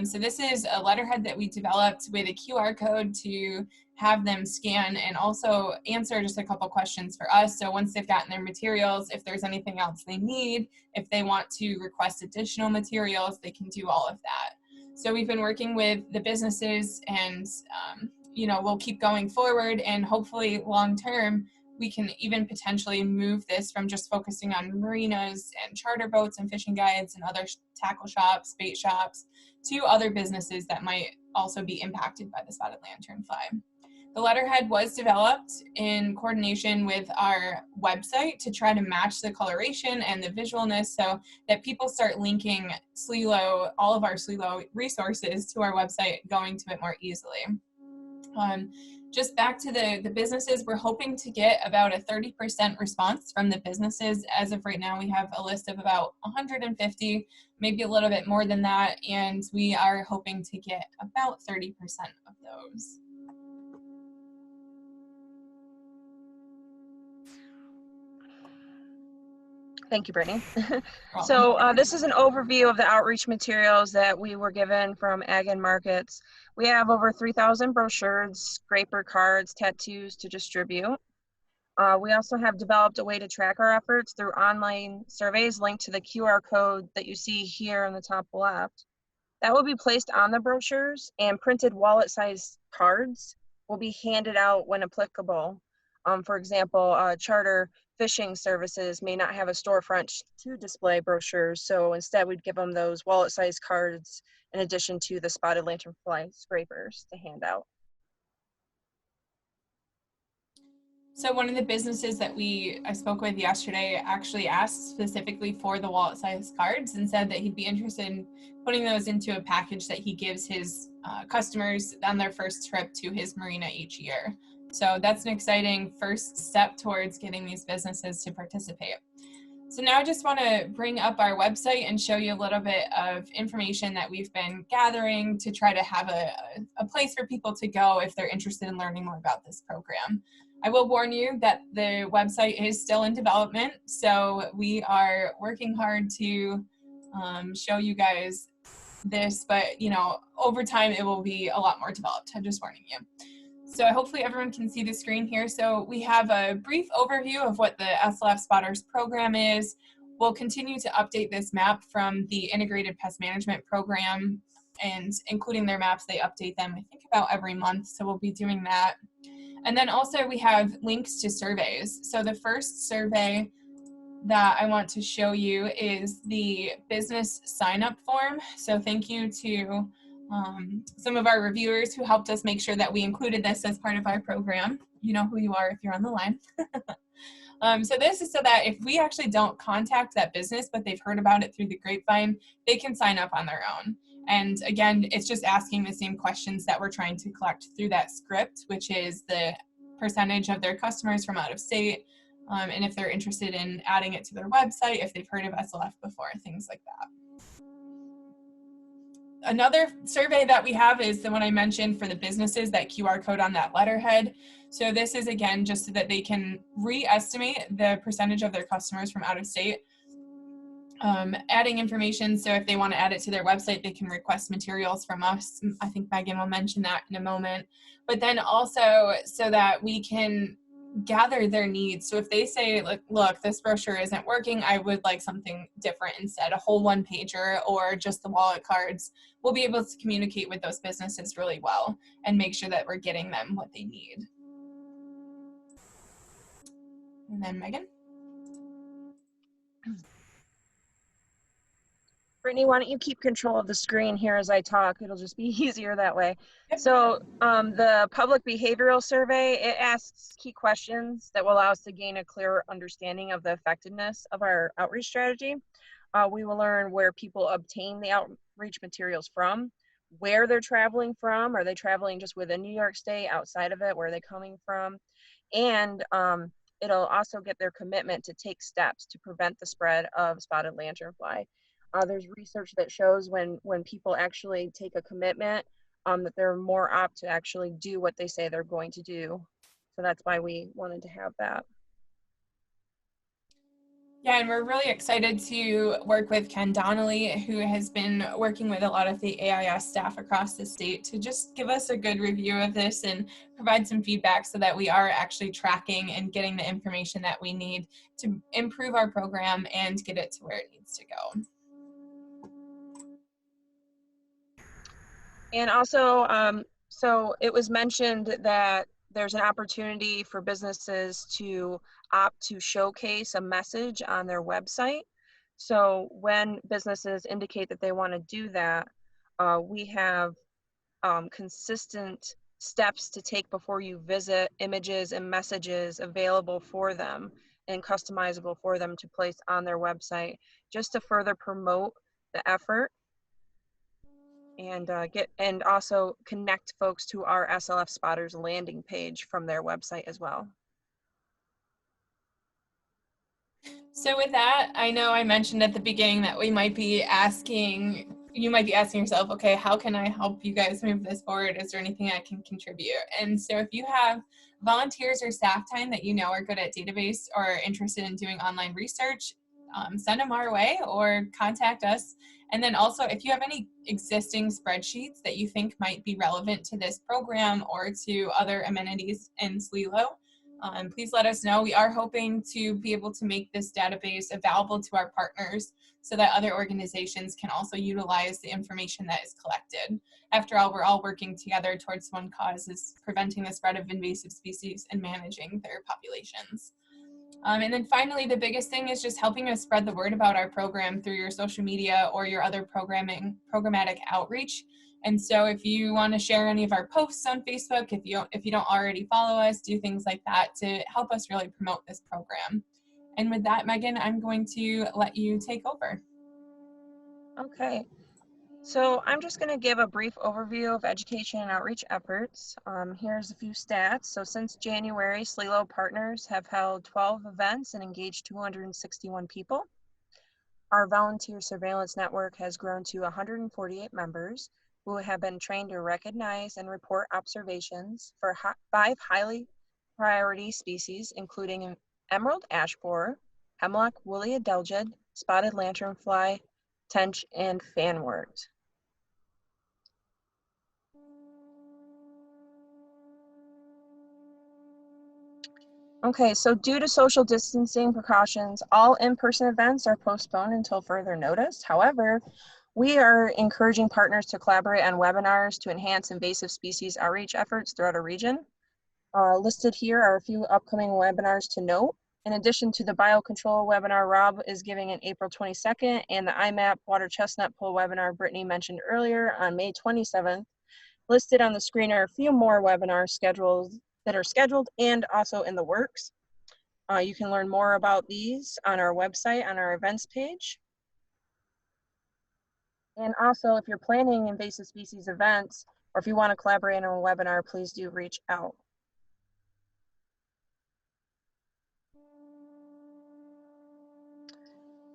So this is a letterhead that we developed with a QR code to have them scan and also answer just a couple questions for us. So once they've gotten their materials, if there's anything else they need, if they want to request additional materials, they can do all of that. So we've been working with the businesses and, we'll keep going forward, and hopefully long term, we can even potentially move this from just focusing on marinas and charter boats and fishing guides and other tackle shops, bait shops, to other businesses that might also be impacted by the spotted lanternfly. The letterhead was developed in coordination with our website to try to match the coloration and the visualness so that people start linking SLELO, all of our SLELO resources, to our website, going to it more easily. Just back to the businesses, we're hoping to get about a 30% response from the businesses. As of right now, we have a list of about 150, maybe a little bit more than that, and we are hoping to get about 30% of those. Thank you, Brittany. So this is an overview of the outreach materials that we were given from Ag and Markets. We have over 3,000 brochures, scraper cards, tattoos to distribute. We also have developed a way to track our efforts through online surveys linked to the QR code that you see here on the top left. That will be placed on the brochures, and printed wallet-sized cards will be handed out when applicable. For example, charter fishing services may not have a storefront to display brochures, so instead we'd give them those wallet-sized cards in addition to the spotted lanternfly scrapers to hand out. So one of the businesses that I spoke with yesterday actually asked specifically for the wallet-sized cards and said that he'd be interested in putting those into a package that he gives his customers on their first trip to his marina each year. So that's an exciting first step towards getting these businesses to participate. So now I just want to bring up our website and show you a little bit of information that we've been gathering to try to have a place for people to go if they're interested in learning more about this program. I will warn you that the website is still in development, so we are working hard to show you guys this, but over time it will be a lot more developed. I'm just warning you. So hopefully everyone can see the screen here. So we have a brief overview of what the SLF Spotters program is. We'll continue to update this map from the Integrated Pest Management Program, and including their maps, they update them, I think, about every month. So we'll be doing that. And then also we have links to surveys. So the first survey that I want to show you is the business sign-up form. So thank you to some of our reviewers who helped us make sure that we included this as part of our program. You know who you are if you're on the line. So this is so that if we actually don't contact that business, but they've heard about it through the grapevine, they can sign up on their own. And again, it's just asking the same questions that we're trying to collect through that script, which is the percentage of their customers from out of state, and if they're interested in adding it to their website, if they've heard of SLF before, things like that. Another survey that we have is the one I mentioned for the businesses, that QR code on that letterhead. So this is, again, just so that they can re-estimate the percentage of their customers from out of state. Adding information, so if they want to add it to their website, they can request materials from us. I think Megan will mention that in a moment. But then also so that we can gather their needs. So if they say, look, this brochure isn't working, I would like something different instead, a whole one pager or just the wallet cards, we'll be able to communicate with those businesses really well and make sure that we're getting them what they need. And then Megan. Brittany, why don't you keep control of the screen here as I talk? It'll just be easier that way. Yep. So the public behavioral survey, it asks key questions that will allow us to gain a clearer understanding of the effectiveness of our outreach strategy. We will learn where people obtain the outreach materials from, where they're traveling from. Are they traveling just within New York State, outside of it? Where are they coming from? And it'll also get their commitment to take steps to prevent the spread of spotted lanternfly. There's research that shows when people actually take a commitment that they're more apt to actually do what they say they're going to do. So that's why we wanted to have that. Yeah, and we're really excited to work with Ken Donnelly, who has been working with a lot of the AIS staff across the state to just give us a good review of this and provide some feedback so that we are actually tracking and getting the information that we need to improve our program and get it to where it needs to go. And also, so it was mentioned that there's an opportunity for businesses to opt to showcase a message on their website. So when businesses indicate that they want to do that, we have consistent steps to take before you visit, images and messages available for them and customizable for them to place on their website, just to further promote the effort and also connect folks to our SLF Spotters landing page from their website as well. So with that, I know I mentioned at the beginning that you might be asking yourself, okay, how can I help you guys move this forward? Is there anything I can contribute? And so if you have volunteers or staff time that you know are good at database or interested in doing online research, send them our way or contact us. And then also, if you have any existing spreadsheets that you think might be relevant to this program or to other amenities in SLELO, please let us know. We are hoping to be able to make this database available to our partners so that other organizations can also utilize the information that is collected. After all, we're all working together towards one cause, is preventing the spread of invasive species and managing their populations. And then finally, the biggest thing is just helping us spread the word about our program through your social media or your other programmatic outreach. And so if you want to share any of our posts on Facebook, if you don't already follow us, do things like that to help us really promote this program. And with that, Megan, I'm going to let you take over. Okay. So I'm just going to give a brief overview of education and outreach efforts. Here's a few stats. So since January, SLELO partners have held 12 events and engaged 261 people. Our volunteer surveillance network has grown to 148 members who have been trained to recognize and report observations for 5 highly priority species, including emerald ash borer, hemlock woolly adelgid, spotted lanternfly, tench, and fanwort. Okay, so due to social distancing precautions, all in-person events are postponed until further notice. However, we are encouraging partners to collaborate on webinars to enhance invasive species outreach efforts throughout our region. Listed here are a few upcoming webinars to note. In addition to the biocontrol webinar Rob is giving on April 22nd and the IMAP water chestnut poll webinar Brittany mentioned earlier on May 27th, listed on the screen are a few more webinars that are scheduled and also in the works. You can learn more about these on our website, on our events page. And also, if you're planning invasive species events, or if you want to collaborate on a webinar, please do reach out.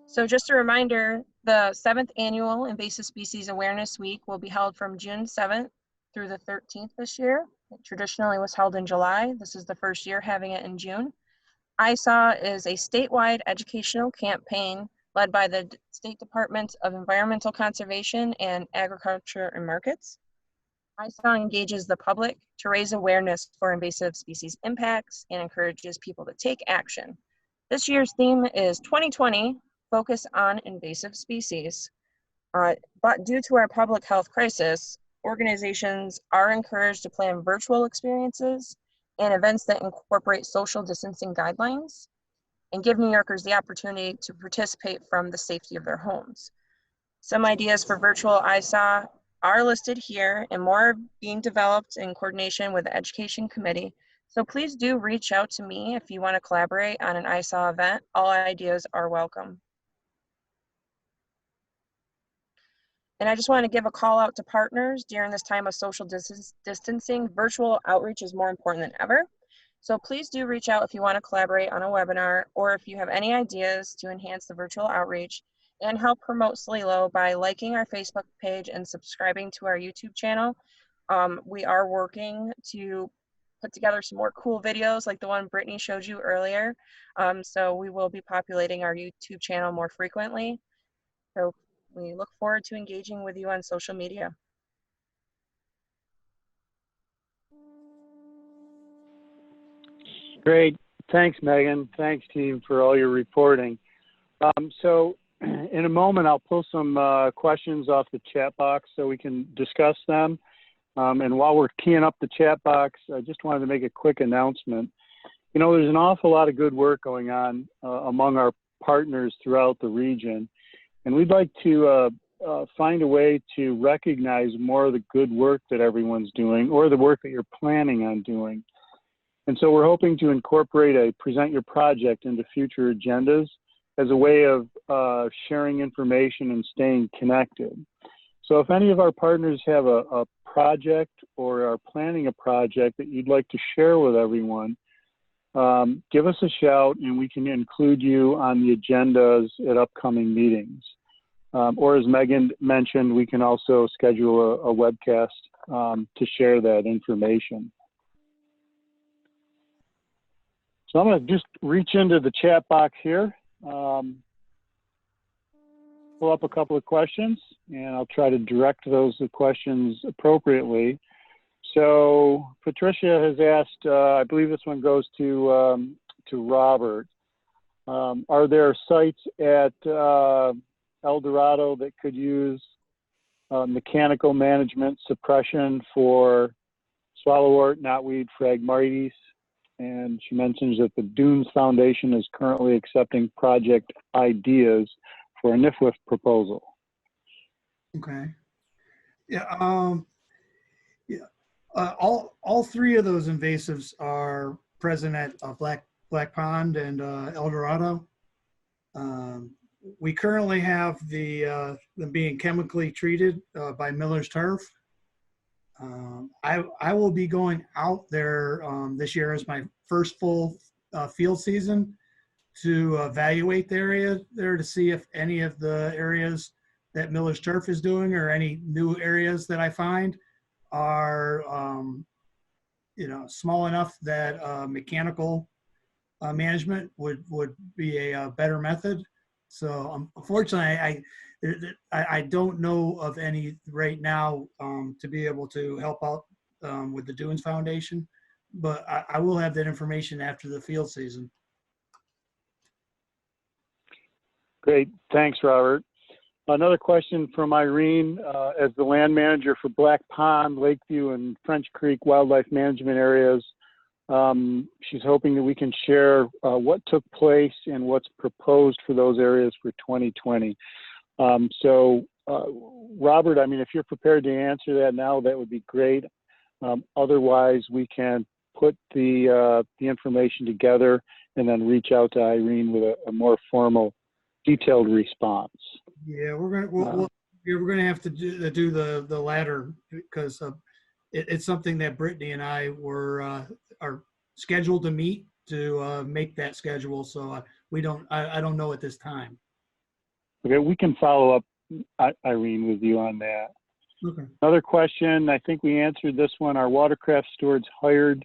So just a reminder, the 7th Annual Invasive Species Awareness Week will be held from June 7th through the 13th this year. It traditionally was held in July. This is the first year having it in June. ISAW is a statewide educational campaign led by the State Departments of Environmental Conservation and Agriculture and Markets. ISAW engages the public to raise awareness for invasive species impacts and encourages people to take action. This year's theme is 2020, Focus on Invasive Species. But due to our public health crisis, organizations are encouraged to plan virtual experiences and events that incorporate social distancing guidelines and give New Yorkers the opportunity to participate from the safety of their homes. Some ideas for virtual ISAW are listed here, and more are being developed in coordination with the Education Committee. So please do reach out to me if you want to collaborate on an ISAW event. All ideas are welcome. And I just want to give a call out to partners during this time of social distancing. Virtual outreach is more important than ever. So please do reach out if you want to collaborate on a webinar, or if you have any ideas to enhance the virtual outreach and help promote SLELO by liking our Facebook page and subscribing to our YouTube channel. We are working to put together some more cool videos like the one Brittany showed you earlier. So we will be populating our YouTube channel more frequently. So we look forward to engaging with you on social media. Great. Thanks, Megan. Thanks, team, for all your reporting. So in a moment, I'll pull some questions off the chat box so we can discuss them. And while we're keying up the chat box, I just wanted to make a quick announcement. You know, there's an awful lot of good work going on among our partners throughout the region. And we'd like to find a way to recognize more of the good work that everyone's doing, or the work that you're planning on doing. And so we're hoping to incorporate a present your project into future agendas as a way of sharing information and staying connected. So if any of our partners have a project or are planning a project that you'd like to share with everyone, give us a shout and we can include you on the agendas at upcoming meetings. Or as Megan mentioned, we can also schedule a webcast to share that information. So I'm going to just reach into the chat box here, pull up a couple of questions, and I'll try to direct those questions appropriately. So Patricia has asked, I believe this one goes to Robert. Are there sites at El Dorado that could use mechanical management suppression for swallowwort, knotweed, Phragmites? And she mentions that the Dunes Foundation is currently accepting project ideas for a NIFWF proposal. Okay. Yeah. All three of those invasives are present at Black Pond and El Dorado. We currently have them being chemically treated by Miller's Turf. I will be going out there this year as my first full field season to evaluate the area there to see if any of the areas that Miller's Turf is doing or any new areas that I find are small enough that mechanical management would be a better method. So unfortunately, I don't know of any right now to be able to help out with the Dunes Foundation, but I will have that information after the field season. Great, thanks, Robert. Another question from Irene. As the land manager for Black Pond, Lakeview, and French Creek wildlife management areas, she's hoping that we can share what took place and what's proposed for those areas for 2020. Robert, I mean, if you're prepared to answer that now, that would be great. Otherwise, we can put the information together and then reach out to Irene with a more formal, detailed response. Yeah, we're gonna have to do the latter because it's something that Brittany and I are scheduled to meet to make that schedule. So I don't know at this time. Okay, we can follow up, Irene, with you on that. Okay. Another question, I think we answered this one. Are watercraft stewards hired?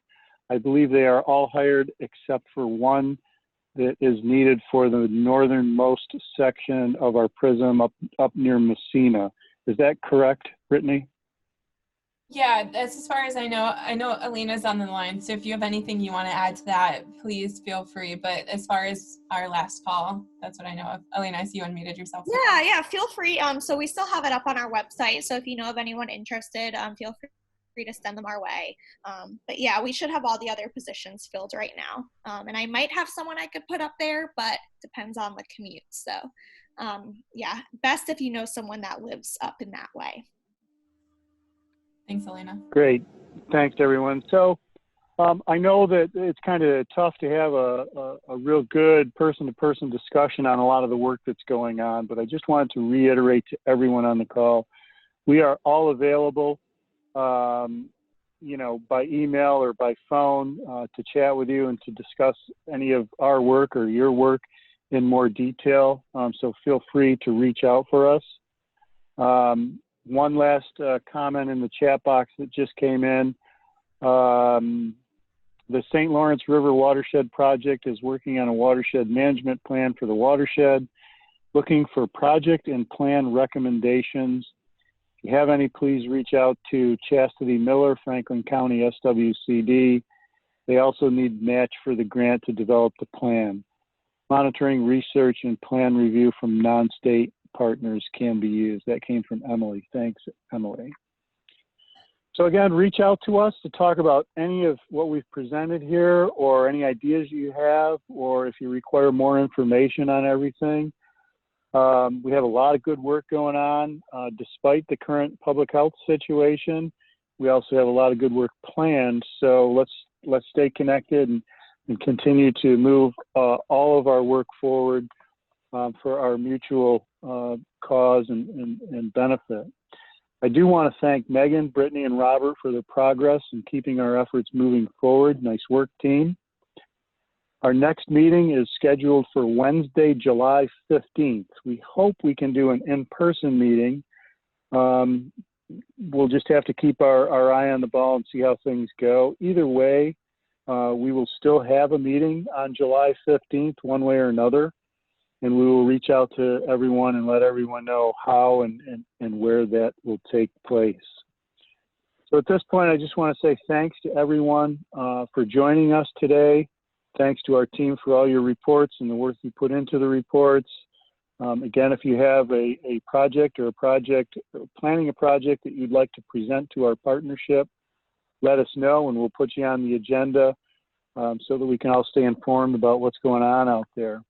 I believe they are all hired except for one that is needed for the northernmost section of our PRISM up near Messina. Is that correct, Brittany? Yeah, that's as far as I know. I know Alina's on the line, so if you have anything you want to add to that, please feel free. But as far as our last call, that's what I know of. Alina, I see you unmuted yourself. Yeah, feel free. So we still have it up on our website. So if you know of anyone interested, feel free to send them our way. But yeah, we should have all the other positions filled right now. And I might have someone I could put up there, but depends on the commute. So yeah, best if you know someone that lives up in that way. Thanks, Alina. Great. Thanks, everyone. So I know that it's kind of tough to have a real good person-to-person discussion on a lot of the work that's going on, but I just wanted to reiterate to everyone on the call, we are all available, you know, by email or by phone to chat with you and to discuss any of our work or your work in more detail. So feel free to reach out for us. One last comment in the chat box that just came in. The St. Lawrence River Watershed Project is working on a watershed management plan for the watershed, looking for project and plan recommendations. If you have any, please reach out to Chastity Miller, Franklin County SWCD. They also need match for the grant to develop the plan. Monitoring, research, and plan review from non-state partners can be used. That came from Emily. Thanks, Emily. So again, reach out to us to talk about any of what we've presented here or any ideas you have, or if you require more information on everything. We have a lot of good work going on despite the current public health situation. We also have a lot of good work planned. So let's stay connected and continue to move all of our work forward for our mutual cause and benefit. I do want to thank Megan, Brittany, and Robert for their progress in keeping our efforts moving forward. Nice work, team. Our next meeting is scheduled for Wednesday, July 15th. We hope we can do an in-person meeting. We'll just have to keep our eye on the ball and see how things go. Either way, we will still have a meeting on July 15th, one way or another. And we will reach out to everyone and let everyone know how and where that will take place. So at this point, I just want to say thanks to everyone for joining us today. Thanks to our team for all your reports and the work you put into the reports. Again, if you have a project or planning a project that you'd like to present to our partnership, let us know and we'll put you on the agenda so that we can all stay informed about what's going on out there.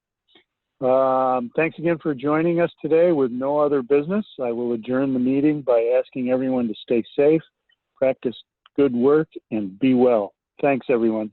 Thanks again for joining us today. With no other business, I will adjourn the meeting by asking everyone to stay safe, practice good work, and be well. Thanks, everyone.